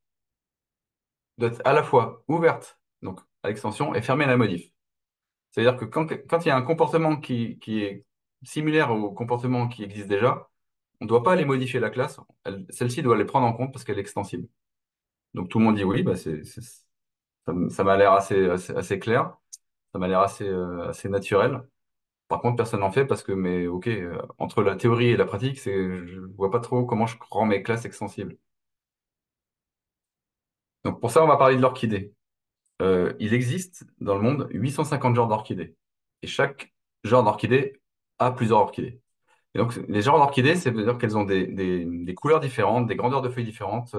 doit être à la fois ouverte, donc à l'extension, et fermée à la modif. C'est-à-dire que quand il y a un comportement qui est similaire au comportement qui existe déjà, on ne doit pas aller modifier la classe. Celle-ci doit les prendre en compte parce qu'elle est extensible. Donc tout le monde dit oui, bah, Ça m'a l'air assez clair, ça m'a l'air assez naturel. Par contre, personne n'en fait parce que, mais ok, entre la théorie et la pratique, je vois pas trop comment je rends mes classes extensibles. Donc pour ça, on va parler de l'orchidée. Il existe dans le monde 850 genres d'orchidées. Et chaque genre d'orchidée a plusieurs orchidées. Et donc, les genres d'orchidées, ça veut dire qu'elles ont des couleurs différentes, des grandeurs de feuilles différentes,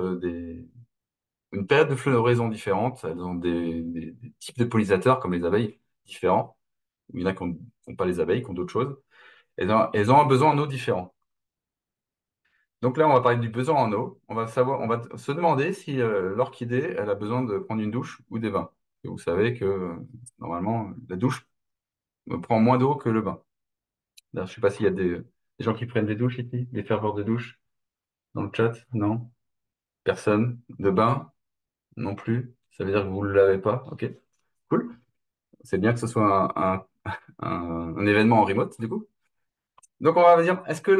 une période de floraison différente. Elles ont des types de pollinisateurs, comme les abeilles, différents. Il y en a qui n'ont pas les abeilles, qui ont d'autres choses. Elles ont un besoin en eau différent. Donc là, on va parler du besoin en eau. On va se demander si l'orchidée, elle a besoin de prendre une douche ou des bains. Et vous savez que normalement, la douche prend moins d'eau que le bain. Là, je sais pas s'il y a des gens qui prennent des douches ici, des ferveurs de douche dans le chat. Non? Personne. De bain? Non plus. Ça veut dire que vous ne l'avez pas. Ok. Cool. C'est bien que ce soit un événement en remote, du coup. Donc, on va dire, est-ce que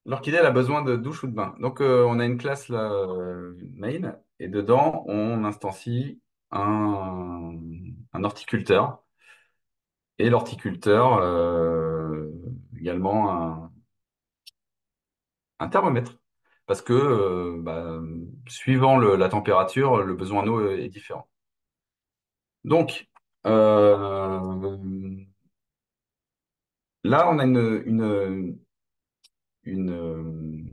l'orchidée, elle a besoin de douche ou de bain? Donc, on a une classe là, main, et dedans, on instancie un, un horticulteur. Et l'horticulteur, également un thermomètre. Parce que, suivant la température, le besoin en eau est différent. Donc, là, on a une, une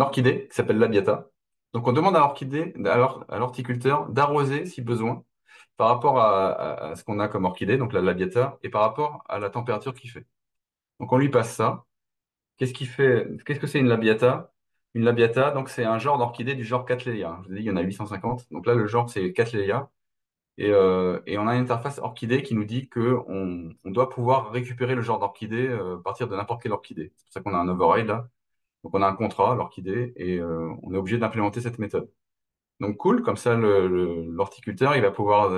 orchidée qui s'appelle l'Abiata. Donc, on demande à l'horticulteur d'arroser si besoin par rapport à ce qu'on a comme orchidée, donc la labiata, et par rapport à la température qu'il fait. Donc, on lui passe ça. Qu'est-ce qui fait, qu'est-ce que c'est une labiata? Une labiata, donc c'est un genre d'orchidée du genre Cattleya. Je vous ai dit, il y en a 850. Donc là, le genre, c'est Cattleya. Et on a une interface orchidée qui nous dit on doit pouvoir récupérer le genre d'orchidée à partir de n'importe quelle orchidée. C'est pour ça qu'on a un override là. Donc on a un contrat, l'orchidée, et on est obligé d'implémenter cette méthode. Donc cool, comme ça l'horticulteur il va pouvoir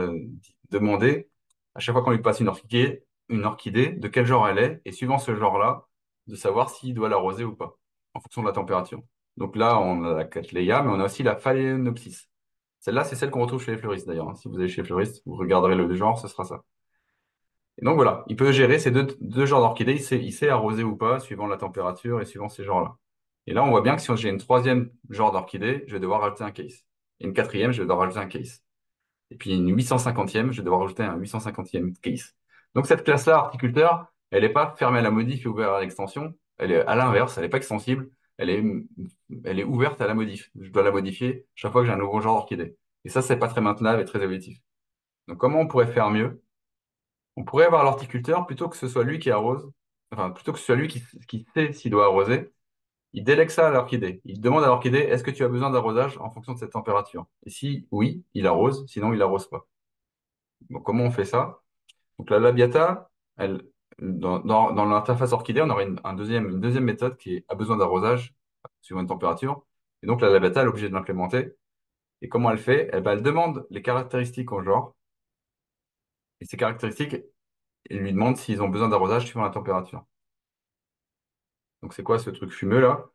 demander à chaque fois qu'on lui passe une orchidée, de quel genre elle est, et suivant ce genre-là, de savoir s'il doit l'arroser ou pas, en fonction de la température. Donc là, on a la Cattleya, mais on a aussi la Phalaenopsis. Celle-là, c'est celle qu'on retrouve chez les fleuristes d'ailleurs, hein. Si vous allez chez les fleuristes, vous regarderez le genre, ce sera ça. Et donc voilà, il peut gérer ces deux genres d'orchidées, il sait arroser ou pas, suivant la température et suivant ces genres-là. Et là, on voit bien que si j'ai une troisième genre d'orchidée, je vais devoir rajouter un case. Et une quatrième, je vais devoir rajouter un case. Et puis une 850e, je vais devoir rajouter un 850e case. Donc cette classe-là, horticulteur, elle n'est pas fermée à la modif et ouverte à l'extension. Elle est à l'inverse, elle n'est pas extensible. Elle est, elle est ouverte à la modif. Je dois la modifier chaque fois que j'ai un nouveau genre d'orchidée. Et ça, c'est pas très maintenable et très évolutif. Donc comment on pourrait faire mieux? On pourrait avoir l'horticulteur, plutôt que ce soit lui qui arrose, enfin, plutôt que ce soit lui qui sait s'il doit arroser, il délègue ça à l'orchidée. Il demande à l'orchidée, est-ce que tu as besoin d'arrosage en fonction de cette température? Et si oui, il arrose, sinon il arrose pas. Donc comment on fait ça? Donc la labiata, dans l'interface orchidée, on aurait une deuxième méthode a besoin d'arrosage suivant une température. Et donc la labiata, elle est obligée de l'implémenter. Et comment elle fait? Eh ben, elle demande les caractéristiques au genre. Et ces caractéristiques, elle lui demande s'ils ont besoin d'arrosage suivant la température. Donc c'est quoi ce truc fumeux là?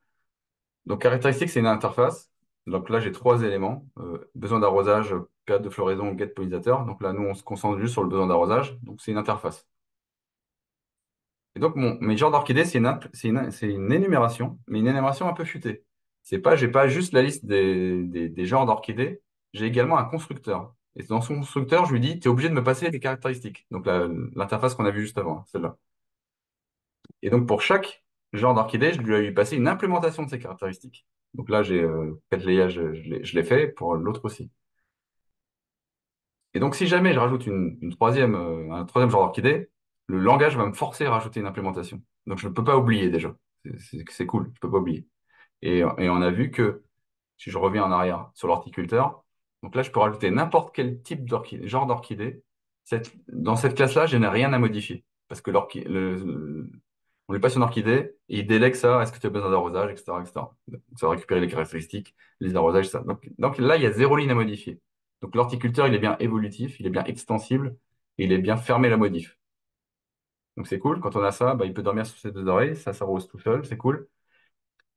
Donc, caractéristique, c'est une interface. Donc là, j'ai trois éléments. Besoin d'arrosage, période de floraison, get pollinisateur. Donc là, nous, on se concentre juste sur le besoin d'arrosage. Donc, c'est une interface. Et donc, mes genres d'orchidées, c'est une énumération, mais une énumération un peu futée. J'ai pas juste la liste des genres d'orchidées, j'ai également un constructeur. Et dans son constructeur, je lui dis, tu es obligé de me passer les caractéristiques. Donc, l'interface qu'on a vue juste avant, hein, celle-là. Et donc, pour chaque genre d'orchidée, je dois lui passer une implémentation de ces caractéristiques. Donc là, j'ai Cattleya, je l'ai fait pour l'autre aussi. Et donc, si jamais je rajoute un troisième genre d'orchidée, le langage va me forcer à rajouter une implémentation. Donc, je ne peux pas oublier déjà. C'est cool, je peux pas oublier. Et on a vu que, si je reviens en arrière sur l'horticulteur, donc là, je peux rajouter n'importe quel type genre d'orchidée. Dans cette classe-là, je n'ai rien à modifier. Parce que on lui passe une orchidée et il délègue ça, est-ce que tu as besoin d'arrosage, etc., etc. Donc, ça va récupérer les caractéristiques, les arrosages, ça. Donc là, il y a zéro ligne à modifier. Donc l'horticulteur, il est bien évolutif, il est bien extensible et il est bien fermé à la modif. Donc c'est cool, quand on a ça, bah, il peut dormir sur ses deux oreilles, ça s'arrose tout seul, c'est cool.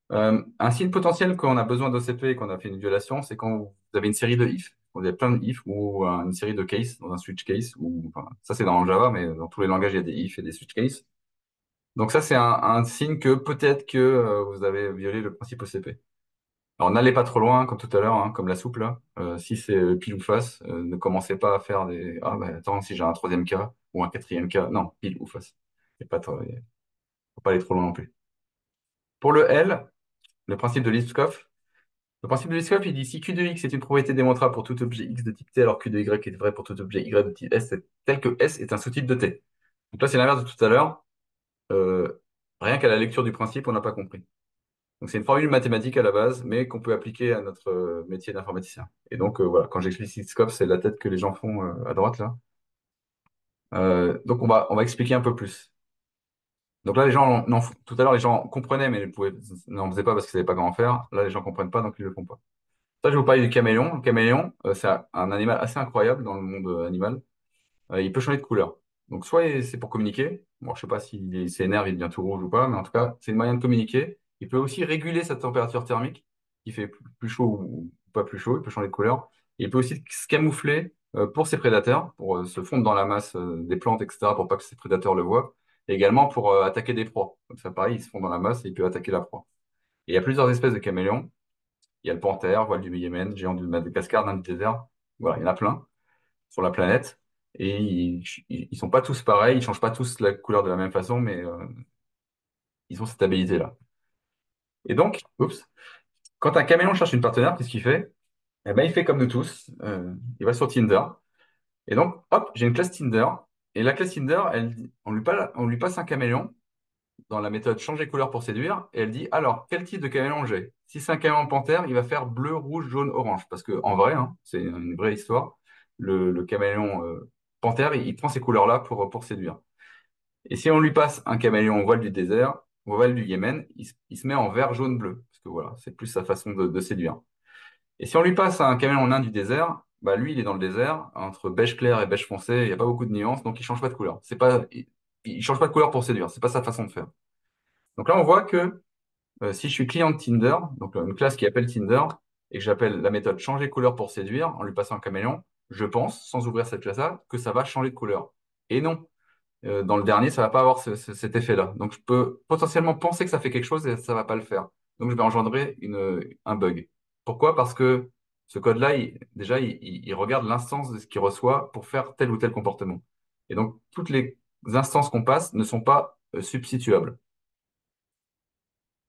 Un signe potentiel qu'on a besoin d'OCP et qu'on a fait une violation, c'est quand vous avez une série de if. Vous avez plein de if ou une série de case dans un switch case. Ou, enfin, ça, c'est dans Java, mais dans tous les langages, il y a des if et des switch case. Donc ça, c'est un signe que peut-être que vous avez violé le principe OCP. Alors n'allez pas trop loin, comme tout à l'heure, hein, comme la soupe là. Si c'est pile ou face, ne commencez pas à faire des ah bah attends, si j'ai un troisième cas ou un quatrième cas. Non, pile ou face. Il faut pas aller trop loin non plus. Pour le L, le principe de Liskov, le principe de Liskov, il dit si Q de X est une propriété démontrable pour tout objet X de type T, alors Q de Y est vrai pour tout objet Y de type S, tel que S est un sous-type de T. Donc là, c'est l'inverse de tout à l'heure. Euh, Rien qu'à la lecture du principe, on n'a pas compris. Donc c'est une formule mathématique à la base, mais qu'on peut appliquer à notre métier d'informaticien. Et donc voilà, quand j'explicite Scope, c'est la tête que les gens font à droite là. Donc on va expliquer un peu plus. Donc là, les gens, non, tout à l'heure, les gens comprenaient, mais n'en faisaient pas parce qu'ils ne savaient pas comment faire. Là, les gens comprennent pas, donc ils le font pas. Ça, je vais vous parler du caméléon. Le caméléon, c'est un animal assez incroyable dans le monde animal. Il peut changer de couleur. Donc, soit c'est pour communiquer. Bon, je sais pas s'il s'énerve, il devient tout rouge ou pas, mais en tout cas, c'est une moyen de communiquer. Il peut aussi réguler sa température thermique, qui fait plus chaud ou pas plus chaud. Il peut changer de couleur. Il peut aussi se camoufler pour ses prédateurs, pour se fondre dans la masse des plantes, etc., pour pas que ses prédateurs le voient. Et également pour attaquer des proies. Comme ça, pareil, il se fond dans la masse et il peut attaquer la proie. Et il y a plusieurs espèces de caméléons. Il y a le panthère, voile du Yémen, géant du Madagascar, nain du désert. Voilà, il y en a plein sur la planète. Et ils sont pas tous pareils, ils changent pas tous la couleur de la même façon, mais ils ont cette habilité-là. Et donc, oups, quand un caméléon cherche une partenaire, qu'est-ce qu'il fait? Eh ben, il fait comme nous tous. Il va sur Tinder. Et donc, hop, j'ai une classe Tinder. Et la classe Tinder, on lui passe un caméléon dans la méthode changer couleur pour séduire. Et elle dit, alors, quel type de caméléon j'ai? Si c'est un caméléon panthère, il va faire bleu, rouge, jaune, orange. Parce que en vrai, hein, c'est une vraie histoire. Le caméléon panthère, il prend ces couleurs-là pour séduire. Et si on lui passe un caméléon au voile du désert, au voile du Yémen, il se met en vert, jaune, bleu. Parce que voilà, c'est plus sa façon de séduire. Et si on lui passe un caméléon nain du désert, bah lui, il est dans le désert, entre beige clair et beige foncé, il n'y a pas beaucoup de nuances, donc il change pas de couleur. C'est pas, il change pas de couleur pour séduire, c'est pas sa façon de faire. Donc là, on voit que si je suis client de Tinder, donc une classe qui appelle Tinder, et que j'appelle la méthode changer couleur pour séduire en lui passant un caméléon, je pense, sans ouvrir cette classe-là, que ça va changer de couleur. Et non, dans le dernier, ça va pas avoir cet effet-là. Donc, je peux potentiellement penser que ça fait quelque chose et ça va pas le faire. Donc, je vais engendrer un bug. Pourquoi? Parce que ce code-là, déjà, il regarde l'instance de ce qu'il reçoit pour faire tel ou tel comportement. Et donc, toutes les instances qu'on passe ne sont pas substituables.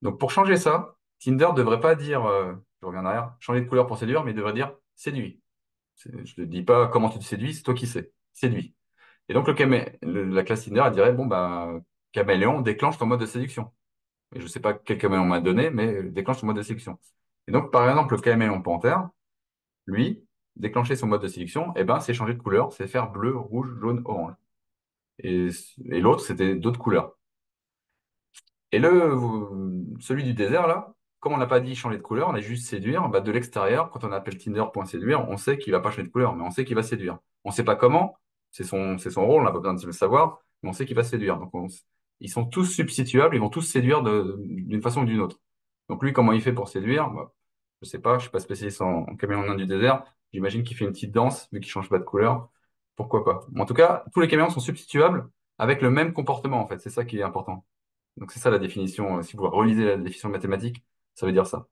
Donc, pour changer ça, Tinder devrait pas dire, je reviens en arrière, changer de couleur pour séduire, mais il devrait dire séduit. Je ne te dis pas comment tu te séduis, c'est toi qui sais. Séduit. Et donc, la classe Tinder, elle dirait, bon, bah, caméléon, déclenche ton mode de séduction. Et je ne sais pas quel caméléon m'a donné, mais déclenche ton mode de séduction. Et donc, par exemple, le caméléon panthère, lui, déclencher son mode de séduction, eh ben, c'est changer de couleur, c'est faire bleu, rouge, jaune, orange. Et, et l'autre, c'était d'autres couleurs. Et celui du désert, là, comme on n'a pas dit changer de couleur, on a juste séduire, bah, de l'extérieur, quand on appelle Tinder.séduire, on sait qu'il va pas changer de couleur, mais on sait qu'il va séduire. On ne sait pas comment, c'est son rôle, on n'a pas besoin de le savoir, mais on sait qu'il va séduire. Donc ils sont tous substituables, ils vont tous séduire d'une façon ou d'une autre. Donc lui, comment il fait pour séduire? Bah, je sais pas, je suis pas spécialiste en caméléon nain du désert. J'imagine qu'il fait une petite danse, vu qu'il change pas de couleur. Pourquoi pas? Mais en tout cas, tous les caméléons sont substituables avec le même comportement, en fait. C'est ça qui est important. Donc c'est ça la définition. Si vous relisez la définition mathématique, ça veut dire ça.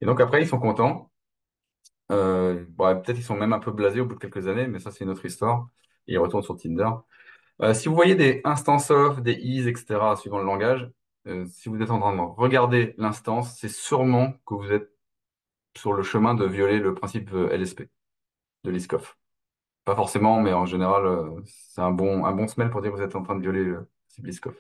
Et donc après, ils sont contents. Bon, peut-être ils sont même un peu blasés au bout de quelques années, mais ça c'est une autre histoire. Et ils retournent sur Tinder. Si vous voyez des instances of, des is, etc., suivant le langage, si vous êtes en train de regarder l'instance, c'est sûrement que vous êtes sur le chemin de violer le principe LSP de Liskov. Pas forcément, mais en général, c'est un bon smell pour dire que vous êtes en train de violer le principe Liskov.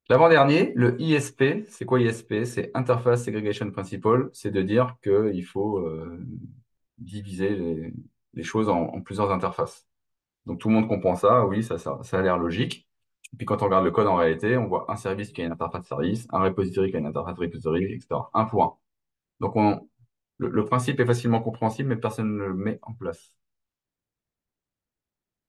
L'avant-dernier, le ISP, c'est quoi ISP? C'est Interface Segregation Principle, c'est de dire qu'il faut diviser les choses en plusieurs interfaces. Donc tout le monde comprend ça, oui, ça a l'air logique. Et puis quand on regarde le code en réalité, on voit un service qui a une interface service, un repository qui a une interface repository, etc. Un pour un. Donc le principe est facilement compréhensible, mais personne ne le met en place.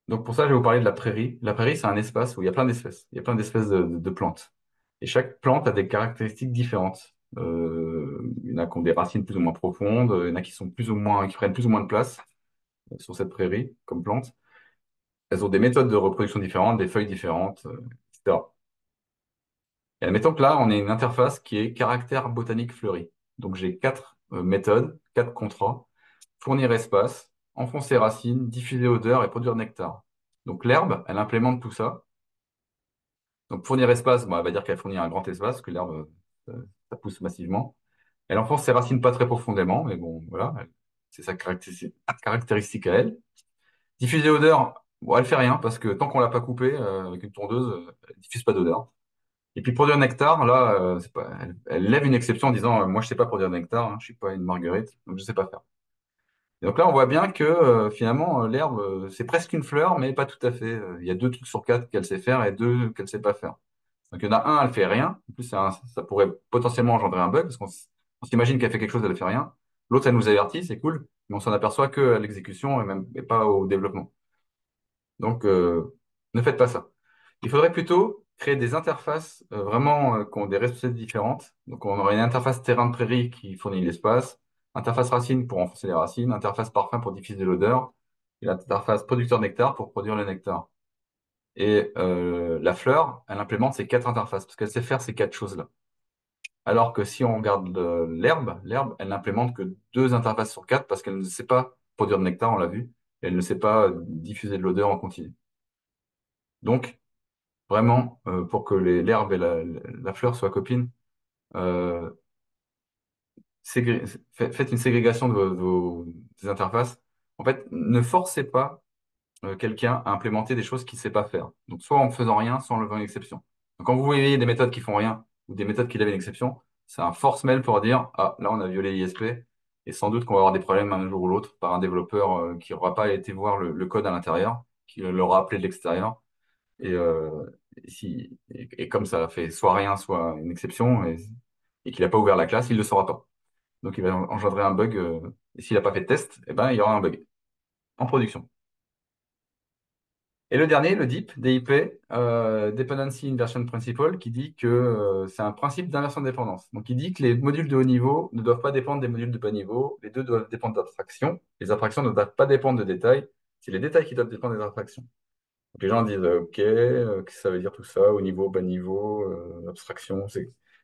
Donc pour ça, je vais vous parler de la prairie. La prairie, c'est un espace où il y a plein d'espèces. Il y a plein d'espèces de plantes. Et chaque plante a des caractéristiques différentes. Il y en a qui ont des racines plus ou moins profondes, il y en a qui sont plus ou moins, qui prennent plus ou moins de place sur cette prairie comme plante. Elles ont des méthodes de reproduction différentes, des feuilles différentes, etc. Et admettons que là, on ait une interface qui est caractère botanique fleuri. Donc j'ai quatre méthodes, quatre contrats: fournir espace, enfoncer racines, diffuser odeur et produire nectar. Donc l'herbe, elle implémente tout ça. Donc fournir espace, bon, elle va dire qu'elle fournit un grand espace, parce que l'herbe, ça pousse massivement. Elle enfonce ses racines pas très profondément, mais bon, voilà, c'est sa caractéristique à elle. Diffuser odeur, bon, elle fait rien, parce que tant qu'on l'a pas coupée avec une tondeuse, elle diffuse pas d'odeur. Et puis produire nectar, là, c'est pas, elle lève une exception en disant, moi je sais pas produire nectar, hein, je suis pas une marguerite, donc je sais pas faire. Et donc là, on voit bien que finalement, l'herbe, c'est presque une fleur, mais pas tout à fait. Il y a deux trucs sur quatre qu'elle sait faire et deux qu'elle sait pas faire. Donc il y en a un, elle fait rien. En plus, ça pourrait potentiellement engendrer un bug, parce on s'imagine qu'elle fait quelque chose, elle fait rien. L'autre, elle nous avertit, c'est cool, mais on s'en aperçoit que à l'exécution et même et pas au développement. Donc, ne faites pas ça. Il faudrait plutôt créer des interfaces vraiment qui ont des responsabilités différentes. Donc, on aurait une interface terrain de prairie qui fournit l'espace, interface racine pour enfoncer les racines, interface parfum pour diffuser l'odeur, et l'interface producteur nectar pour produire le nectar. Et la fleur, elle implémente ces quatre interfaces parce qu'elle sait faire ces quatre choses-là. Alors que si on regarde l'herbe, elle n'implémente que deux interfaces sur quatre parce qu'elle ne sait pas produire de nectar, on l'a vu, et elle ne sait pas diffuser de l'odeur en continu. Donc, vraiment, pour que l'herbe et la fleur soient copines, euh, faites une ségrégation des interfaces. En fait, ne forcez pas quelqu'un à implémenter des choses qu'il ne sait pas faire. Donc, soit en faisant rien, soit en levant une exception. Donc, quand vous voyez des méthodes qui font rien ou des méthodes qui lèvent une exception, c'est un force-mail pour dire, ah, là, on a violé l'ISP et sans doute qu'on va avoir des problèmes un jour ou l'autre par un développeur qui n'aura pas été voir le code à l'intérieur, qui l'aura appelé de l'extérieur. Et comme ça fait soit rien, soit une exception, et qu'il n'a pas ouvert la classe, il ne le saura pas. Donc, il va engendrer un bug. Et s'il n'a pas fait de test, eh ben, il y aura un bug en production. Et le dernier, le DIP, DIP, Dependency Inversion Principle, qui dit que c'est un principe d'inversion de dépendance. Donc, il dit que les modules de haut niveau ne doivent pas dépendre des modules de bas niveau. Les deux doivent dépendre d'abstractions. Les abstractions ne doivent pas dépendre de détails. C'est les détails qui doivent dépendre des abstractions. Donc, les gens disent, OK, qu'est-ce que ça veut dire tout ça, haut niveau, bas niveau, abstraction,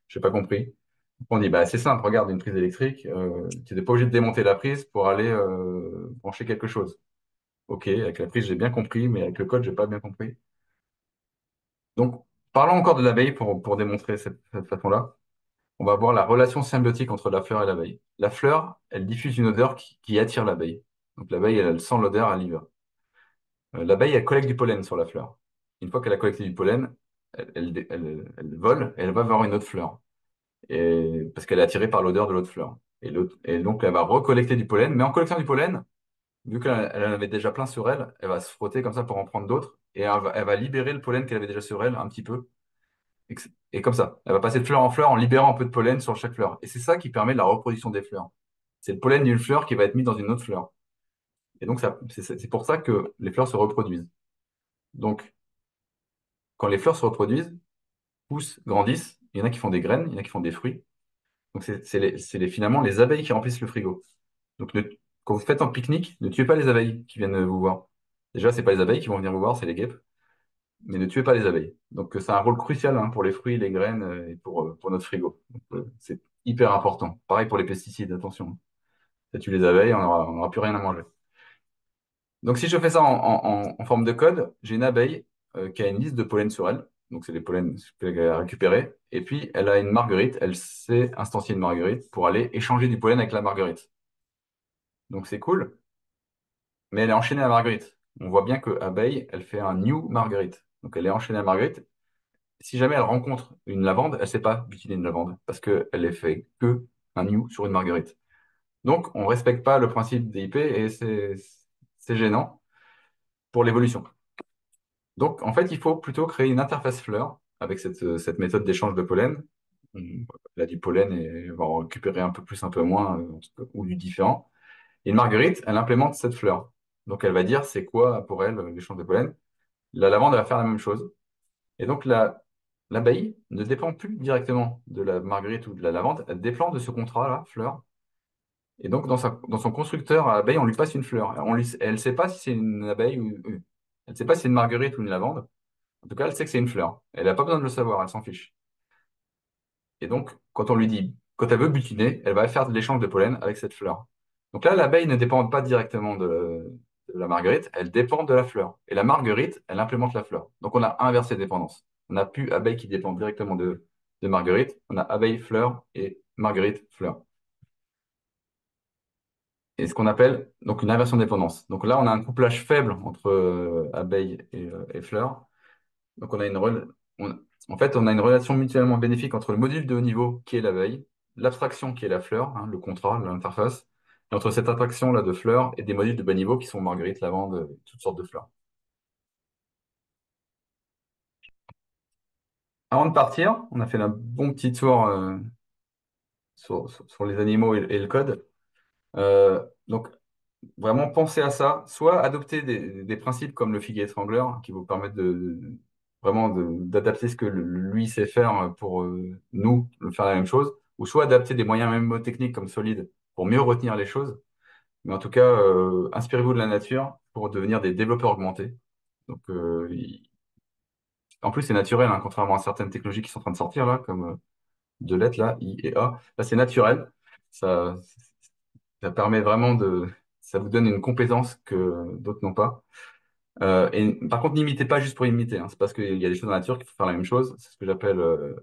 j'ai pas compris. On dit, bah, c'est simple, regarde une prise électrique, tu n'es pas obligé de démonter la prise pour aller brancher quelque chose. OK, avec la prise, j'ai bien compris, mais avec le code, j'ai pas bien compris. Donc, parlons encore de l'abeille pour démontrer cette façon-là. On va voir la relation symbiotique entre la fleur et l'abeille. La fleur, elle diffuse une odeur qui attire l'abeille. Donc, l'abeille, elle sent l'odeur, elle y va. L'abeille, elle collecte du pollen sur la fleur. Une fois qu'elle a collecté du pollen, elle vole et elle va vers une autre fleur. Parce qu'elle est attirée par l'odeur de l'autre fleur. Et donc, elle va recollecter du pollen. Mais en collectant du pollen, vu qu'elle en avait déjà plein sur elle, elle va se frotter comme ça pour en prendre d'autres. Et elle va libérer le pollen qu'elle avait déjà sur elle un petit peu. Et comme ça, elle va passer de fleur en fleur en libérant un peu de pollen sur chaque fleur. Et c'est ça qui permet la reproduction des fleurs. C'est le pollen d'une fleur qui va être mis dans une autre fleur. Et donc, c'est pour ça que les fleurs se reproduisent. Donc, quand les fleurs se reproduisent, poussent, grandissent, il y en a qui font des graines, il y en a qui font des fruits. Donc, finalement les abeilles qui remplissent le frigo. Donc, quand vous faites un pique-nique, ne tuez pas les abeilles qui viennent vous voir. Déjà, c'est pas les abeilles qui vont venir vous voir, c'est les guêpes. Mais ne tuez pas les abeilles. Donc, c'est un rôle crucial hein, pour les fruits, les graines et pour notre frigo. Donc, c'est hyper important. Pareil pour les pesticides, attention. Ça tue les abeilles, on n'aura plus rien à manger. Donc, si je fais ça en forme de code, j'ai une abeille qui a une liste de pollen sur elle. Donc, c'est les pollens qu'elle a récupérés. Et puis, elle a une marguerite. Elle sait instancier une marguerite pour aller échanger du pollen avec la marguerite. Donc, c'est cool, mais elle est enchaînée à la marguerite. On voit bien que abeille, elle fait un new marguerite. Donc, elle est enchaînée à la marguerite. Si jamais elle rencontre une lavande, elle ne sait pas utiliser une lavande parce qu'elle est fait que un new sur une marguerite. Donc, on ne respecte pas le principe des IP et c'est gênant pour l'évolution. Donc, en fait, il faut plutôt créer une interface fleur avec cette méthode d'échange de pollen. Là, du pollen et on va en récupérer un peu plus, un peu moins, en tout cas, ou du différent. Et une marguerite, elle implémente cette fleur. Donc, elle va dire c'est quoi pour elle l'échange de pollen. La lavande elle va faire la même chose. Et donc, là, l'abeille ne dépend plus directement de la marguerite ou de la lavande, elle dépend de ce contrat-là, fleur. Et donc, dans son constructeur à abeille, on lui passe une fleur. Elle ne sait pas si c'est une abeille ou... Elle ne sait pas si c'est une marguerite ou une lavande. En tout cas, elle sait que c'est une fleur. Elle n'a pas besoin de le savoir, elle s'en fiche. Et donc, quand on lui dit, quand elle veut butiner, elle va faire de l'échange de pollen avec cette fleur. Donc là, l'abeille ne dépend pas directement de la marguerite, elle dépend de la fleur. Et la marguerite, elle implémente la fleur. Donc on a inversé dépendance. On n'a plus abeille qui dépend directement de marguerite, on a abeille, fleur et marguerite, fleur. Et ce qu'on appelle donc une inversion de dépendance. Donc là, on a un couplage faible entre abeille et fleur. Donc en fait, on a une relation mutuellement bénéfique entre le module de haut niveau qui est l'abeille, l'abstraction qui est la fleur, hein, le contrat, l'interface, et entre cette attraction-là de fleurs et des modules de bas niveau qui sont marguerite, lavande, toutes sortes de fleurs. Avant de partir, on a fait un bon petit tour sur les animaux et le code. Donc, vraiment penser à ça, soit adopter des principes comme le figuier étrangleur qui vous permettent vraiment d'adapter ce que lui sait faire pour nous faire la même chose, ou soit adapter des moyens mémotechniques comme Solid pour mieux retenir les choses. Mais en tout cas, inspirez-vous de la nature pour devenir des développeurs augmentés. Donc, en plus, c'est naturel, hein, contrairement à certaines technologies qui sont en train de sortir là, comme de lettres là, I et A. Là, c'est naturel. Ça, ça permet vraiment ça vous donne une compétence que d'autres n'ont pas. Et par contre, n'imitez pas juste pour imiter, hein. C'est parce qu'il y a des choses dans la nature qu'il faut faire la même chose. C'est ce que j'appelle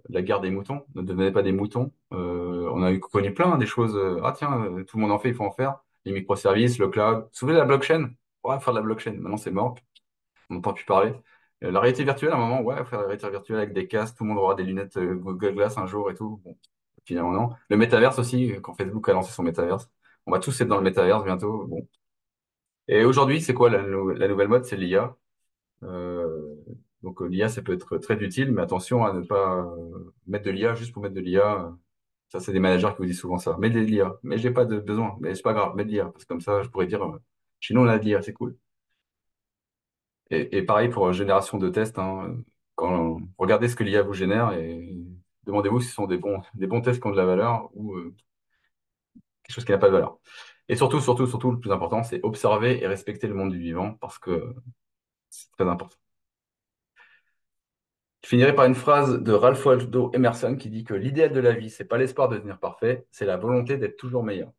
la guerre des moutons. Ne devenez pas des moutons. On a connu plein des choses. Ah tiens, tout le monde en fait, il faut en faire. Les microservices, le cloud. Vous vous souvenez de la blockchain? Ouais, faire de la blockchain. Maintenant, c'est mort. On n'entend plus parler. La réalité virtuelle, à un moment, ouais, faire la réalité virtuelle avec des casques. Tout le monde aura des lunettes Google Glass un jour et tout. Bon, finalement, non. Le métaverse aussi, quand Facebook a lancé son métaverse. On va tous être dans le métaverse bientôt. Bon. Et aujourd'hui, c'est quoi la nouvelle mode? C'est l'IA. Euh, donc l'IA, ça peut être très utile, mais attention à ne pas mettre de l'IA juste pour mettre de l'IA. Ça, c'est des managers qui vous disent souvent ça. Mets de l'IA, mais j'ai pas de besoin. Mais c'est pas grave, mets de l'IA, parce que comme ça, je pourrais dire, chez nous, on a de l'IA, c'est cool. Et pareil pour génération de tests, hein, quand regardez ce que l'IA vous génère et demandez-vous si ce sont des bons tests qui ont de la valeur ou quelque chose qui n'a pas de valeur. Et surtout, le plus important, c'est observer et respecter le monde du vivant, parce que c'est très important. Je finirai par une phrase de Ralph Waldo Emerson qui dit que l'idéal de la vie, c'est pas l'espoir de devenir parfait, c'est la volonté d'être toujours meilleur.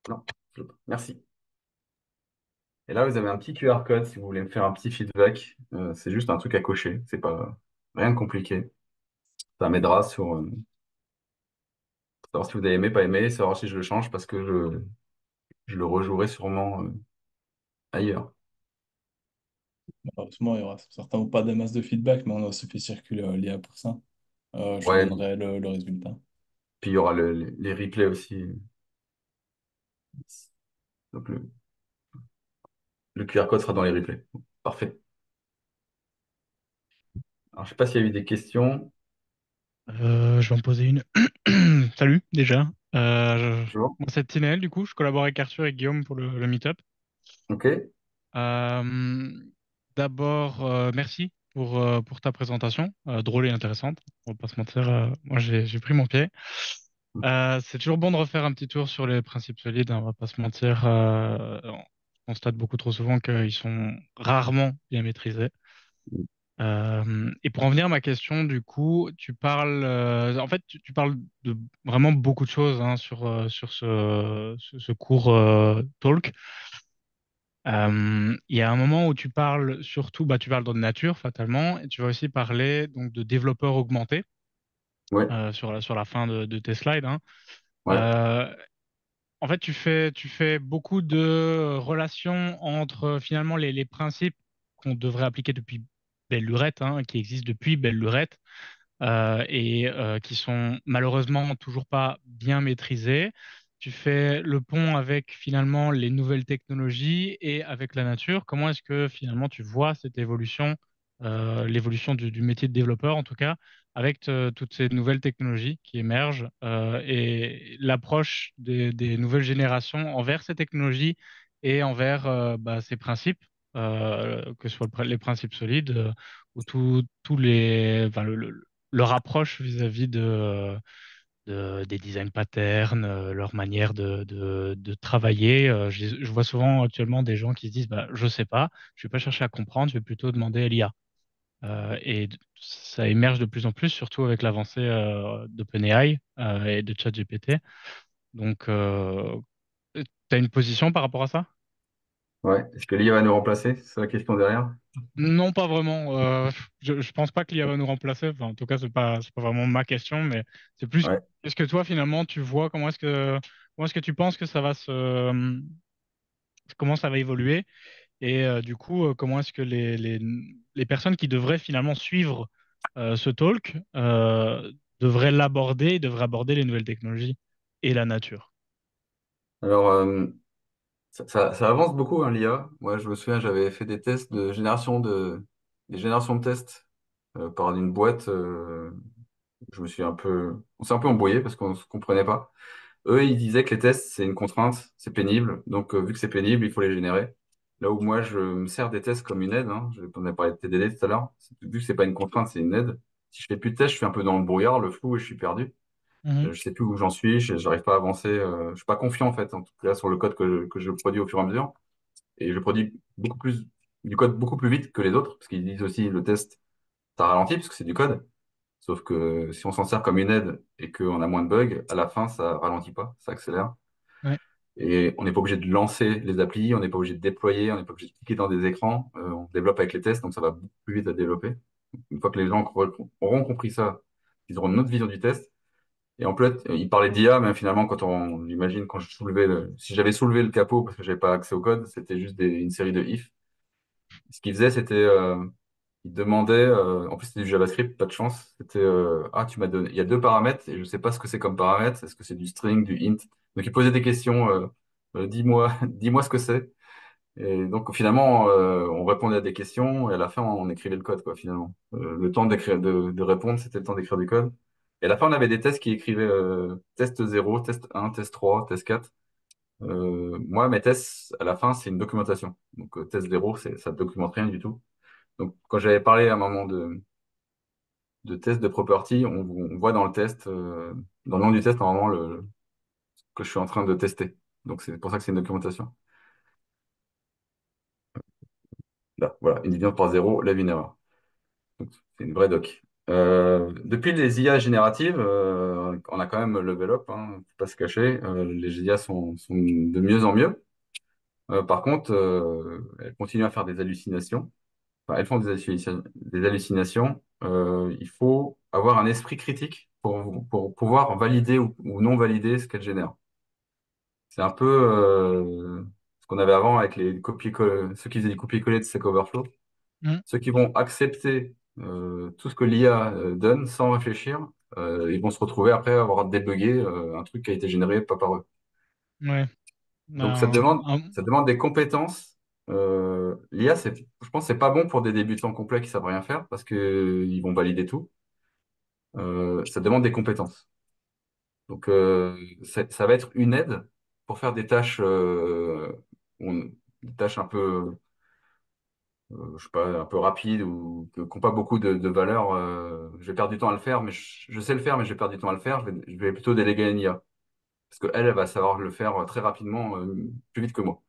Non, merci. Et là, vous avez un petit QR code si vous voulez me faire un petit feedback. C'est juste un truc à cocher. C'est pas rien de compliqué. Ça m'aidera pour savoir si vous avez aimé, pas aimé, savoir si je le change parce que je le rejouerai sûrement ailleurs. Malheureusement, il y aura certainement pas des masses de feedback, mais on a aussi fait circuler l'IA pour ça. Je te Ouais, donnerai le résultat. puis il y aura les replays aussi. Donc le QR code sera dans les replays. Parfait. Alors, je sais pas s'il y a eu des questions. Je vais en poser une. Salut, déjà. Bonjour. Moi, c'est Tinel, du coup. Je collabore avec Arthur et Guillaume pour le meet-up. Ok. Euh, D'abord, merci pour ta présentation. Drôle et intéressante. On va pas se mentir. Moi, j'ai pris mon pied. C'est toujours bon de refaire un petit tour sur les principes solides, hein, on va pas se mentir. On constate beaucoup trop souvent qu'ils sont rarement bien maîtrisés. Et pour en venir à ma question, du coup, tu parles, en fait, tu parles de vraiment beaucoup de choses hein, sur ce cours talk. Il y a un moment où tu parles surtout, bah, tu parles de nature fatalement, et tu vas aussi parler donc de développeurs augmentés Ouais, sur la fin de tes slides, hein. ouais, Euh, En fait, tu fais beaucoup de relations entre finalement les principes qu'on devrait appliquer depuis belle lurette, hein, qui existent depuis belle lurette, qui sont malheureusement toujours pas bien maîtrisés. Tu fais le pont avec finalement les nouvelles technologies et avec la nature. Comment est-ce que finalement tu vois cette évolution, l'évolution du métier de développeur en tout cas, avec toutes ces nouvelles technologies qui émergent et l'approche des nouvelles générations envers ces technologies et envers bah, ces principes que ce soit les principes solides, ou tous les, enfin, leur approche vis-à-vis des design patterns, leur manière de travailler. Je vois souvent actuellement des gens qui se disent, bah, je sais pas, je vais pas chercher à comprendre, je vais plutôt demander à l'IA. Ça émerge de plus en plus, surtout avec l'avancée d'OpenAI et de ChatGPT. Donc, tu as une position par rapport à ça? Ouais. Est-ce que l'IA va nous remplacer? C'est la question derrière. Non, pas vraiment. Je pense pas que l'IA va nous remplacer. Enfin, en tout cas, c'est pas vraiment ma question, mais c'est plus Ouais. qu'est-ce que toi finalement tu vois, comment est-ce que tu penses que comment ça va évoluer et du coup, comment est-ce que les personnes qui devraient finalement suivre ce talk devraient l'aborder, devraient aborder les nouvelles technologies et la nature. Alors, ça avance beaucoup, hein, l'IA. Moi, je me souviens, j'avais fait des tests des générations de tests par une boîte. On s'est un peu embrouillé parce qu'on ne se comprenait pas. Eux, ils disaient que les tests, c'est une contrainte, c'est pénible. Donc, vu que c'est pénible, il faut les générer. Là où moi, je me sers des tests comme une aide. Hein. On a parlé de TDD tout à l'heure. Vu que c'est pas une contrainte, c'est une aide. Si je fais plus de tests, je suis un peu dans le brouillard, le flou et je suis perdu. Mhm, Je sais plus où j'en suis, j'arrive pas à avancer. Je suis pas confiant en fait, en tout cas sur le code que je produis au fur et à mesure. Et je produis du code beaucoup plus vite que les autres, parce qu'ils disent aussi le test, ça ralentit parce que c'est du code. Sauf que si on s'en sert comme une aide et qu'on a moins de bugs, à la fin, ça ralentit pas, ça accélère. ouais, Et on n'est pas obligé de lancer les applis, on n'est pas obligé de déployer, on n'est pas obligé de cliquer dans des écrans. On développe avec les tests, donc ça va beaucoup plus vite à développer. Une fois que les gens auront compris ça, ils auront une autre vision du test. Et en plus, il parlait d'IA, mais finalement, quand si j'avais soulevé le capot parce que j'avais pas accès au code, c'était juste une série de if. Ce qu'il faisait, c'était, il demandait, en plus c'était du JavaScript, pas de chance. C'était, ah, tu m'as donné, il y a deux paramètres et je sais pas ce que c'est comme paramètre. Est-ce que c'est du string, du int? Donc il posait des questions, dis-moi, dis-moi ce que c'est. Et donc finalement, on répondait à des questions et à la fin, on écrivait le code, quoi, finalement. Le temps de répondre, c'était le temps d'écrire du code. Et à la fin, on avait des tests qui écrivaient test 0, test 1, test 3, test 4. Moi, mes tests, à la fin, c'est une documentation. Donc test 0, ça ne documente rien du tout. Donc quand j'avais parlé à un moment de test de property, on voit dans le test, dans le nom du test, normalement, ce que je suis en train de tester. Donc c'est pour ça que c'est une documentation. Là, voilà, une division par 0 lève une erreur. Donc, c'est une vraie doc. Depuis les IA génératives, on a quand même level up, hein, faut pas se cacher. Les IA sont de mieux en mieux. Par contre, elles continuent à faire des hallucinations. Enfin, elles font des hallucinations. Il faut avoir un esprit critique pour pouvoir valider ou non valider ce qu'elles génèrent. C'est un peu ce qu'on avait avant avec les ceux qui faisaient du copier-coller de Stack Overflow. mhm, Ceux qui vont accepter tout ce que l'IA donne sans réfléchir, ils vont se retrouver après à avoir débugué un truc qui a été généré pas par eux. ouais. Donc Un- ça demande des compétences. L'IA, je pense que c'est pas bon pour des débutants complets qui savent rien faire parce que ils vont valider tout. Ça demande des compétences. Donc ça va être une aide pour faire des tâches, des tâches un peu je sais pas, un peu rapide ou qui n'ont pas beaucoup de valeur, je vais perdre du temps à le faire, mais je sais le faire, mais je vais perdre du temps à le faire. Je vais plutôt déléguer à une IA. Parce qu'elle, elle va savoir le faire très rapidement, plus vite que moi.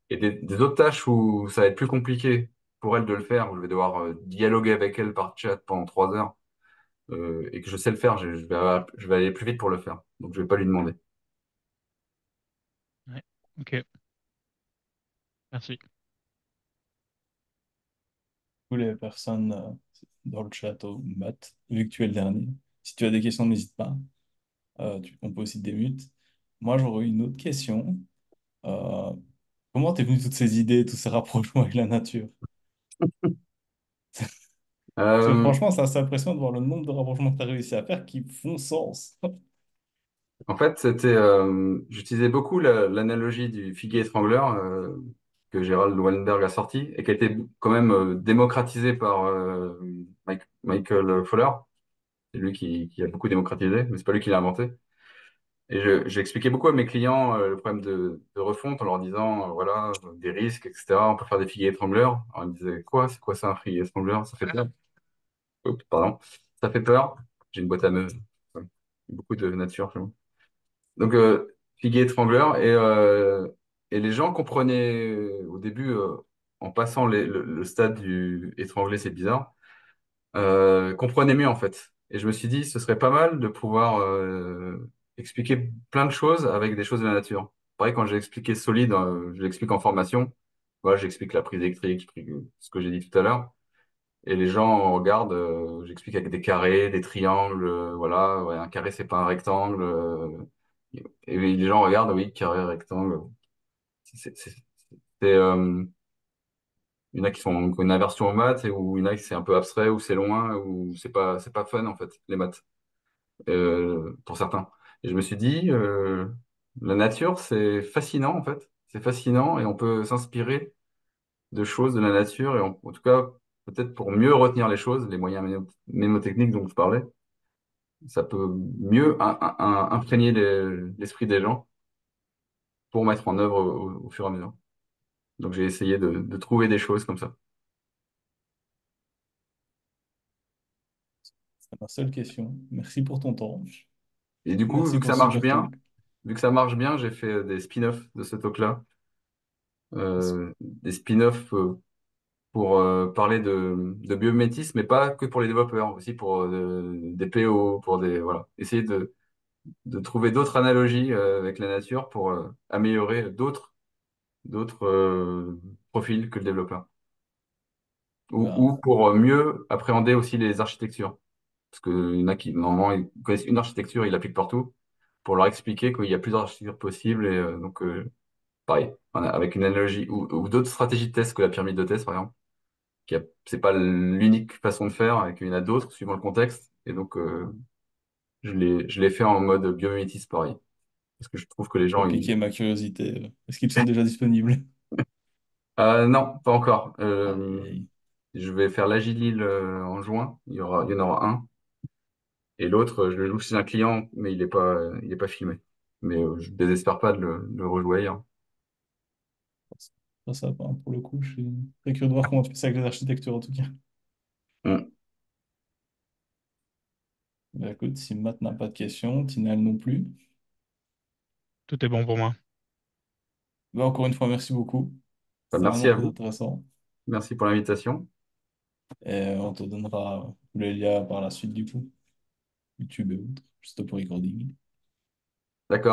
Et des autres tâches où ça va être plus compliqué pour elle de le faire, où je vais devoir dialoguer avec elle par chat pendant 3 heures, et que je sais le faire, je vais aller plus vite pour le faire. Donc je vais pas lui demander. ouais. Ok, merci. Tous les personnes dans le chat au mat, vu que tu es le dernier. Si tu as des questions, n'hésite pas. On peut aussi te démute. Moi, j'aurais une autre question. Euh, Comment t'es venu toutes ces idées, tous ces rapprochements avec la nature? Parce que Euh, franchement, c'est assez impressionnant de voir le nombre de rapprochements que tu as réussi à faire qui font sens. En fait, j'utilisais beaucoup l'analogie du figuier étrangleur que Gérald Wallenberg a sorti et qui a été quand même démocratisé par Michael Fowler. C'est lui qui a beaucoup démocratisé, mais c'est pas lui qui l'a inventé. Et j'ai expliqué beaucoup à mes clients le problème de refonte en leur disant, voilà, des risques, etc. On peut faire des figuiers étrangleurs. Alors, ils me disaient, quoi? C'est quoi ça, un figuier étrangleur? Ça fait peur. Oups, pardon. Ça fait peur. J'ai une boîte à nœuds. Ouais. Beaucoup de nature chez moi. Donc, figuier étrangleur. Et les gens comprenaient au début, en passant le stade du étranglé, c'est bizarre, comprenaient mieux en fait. Et je me suis dit, ce serait pas mal de pouvoir expliquer plein de choses avec des choses de la nature. Pareil, quand j'ai expliqué solide, je l'explique en formation. Voilà, j'explique la prise électrique, ce que j'ai dit tout à l'heure. Et les gens regardent, j'explique avec des carrés, des triangles, voilà, ouais, un carré c'est pas un rectangle. Et les gens regardent, oui, carré, rectangle. C'est, c'est, il y en a qui ont une aversion aux maths, ou il y en a qui c'est un peu abstrait, ou c'est loin, ou c'est pas fun en fait, les maths, pour certains. Et je me suis dit, la nature, c'est fascinant en fait. C'est fascinant et on peut s'inspirer de choses de la nature et en tout cas, peut-être pour mieux retenir les choses, les moyens mémotechniques dont je parlais, ça peut mieux imprégner l'esprit des gens pour mettre en œuvre au fur et à mesure. Donc j'ai essayé de trouver des choses comme ça. C'est ma seule question. Merci pour ton temps. Et du coup, Merci vu que pour ça ce marche super talk. bien, vu que ça marche bien, j'ai fait des spin-offs de ce talk-là. Des spin-offs pour parler de biomimétisme, mais pas que pour les développeurs, aussi pour des PO, pour des voilà, essayer de trouver d'autres analogies avec la nature pour améliorer d'autres profils que le développeur, ou Ben, pour mieux appréhender aussi les architectures, parce qu'il y en a qui normalement ils connaissent une architecture, ils l'appliquent partout, pour leur expliquer qu'il y a plusieurs architectures possibles et donc pareil, avec une analogie ou d'autres stratégies de test que la pyramide de test par exemple. C'est pas l'unique façon de faire, et qu'il y en a d'autres suivant le contexte. Et donc, je l'ai fait en mode biomimétisme pareil. Parce que je trouve que les t'as gens, piqué ma curiosité. Est-ce qu'ils sont déjà disponibles? Non, pas encore. Aïe, aïe. Je vais faire l'Agilil en juin. Il y en aura un. Et l'autre, je le joue chez un client, mais il est pas filmé. Mais je désespère pas de le rejouer ailleurs. Ça, hein, pour le coup, je suis très curieux de voir comment tu fais ça avec les architectures en tout cas. Mm. Ben, écoute, si Matt n'a pas de questions, Tinal non plus. Tout est bon pour moi. Ben, encore une fois, merci beaucoup. Bah, C'était merci vraiment à très vous. intéressant. Merci pour l'invitation. Et on te donnera le lien par la suite du coup. YouTube et autres, juste pour recording. D'accord.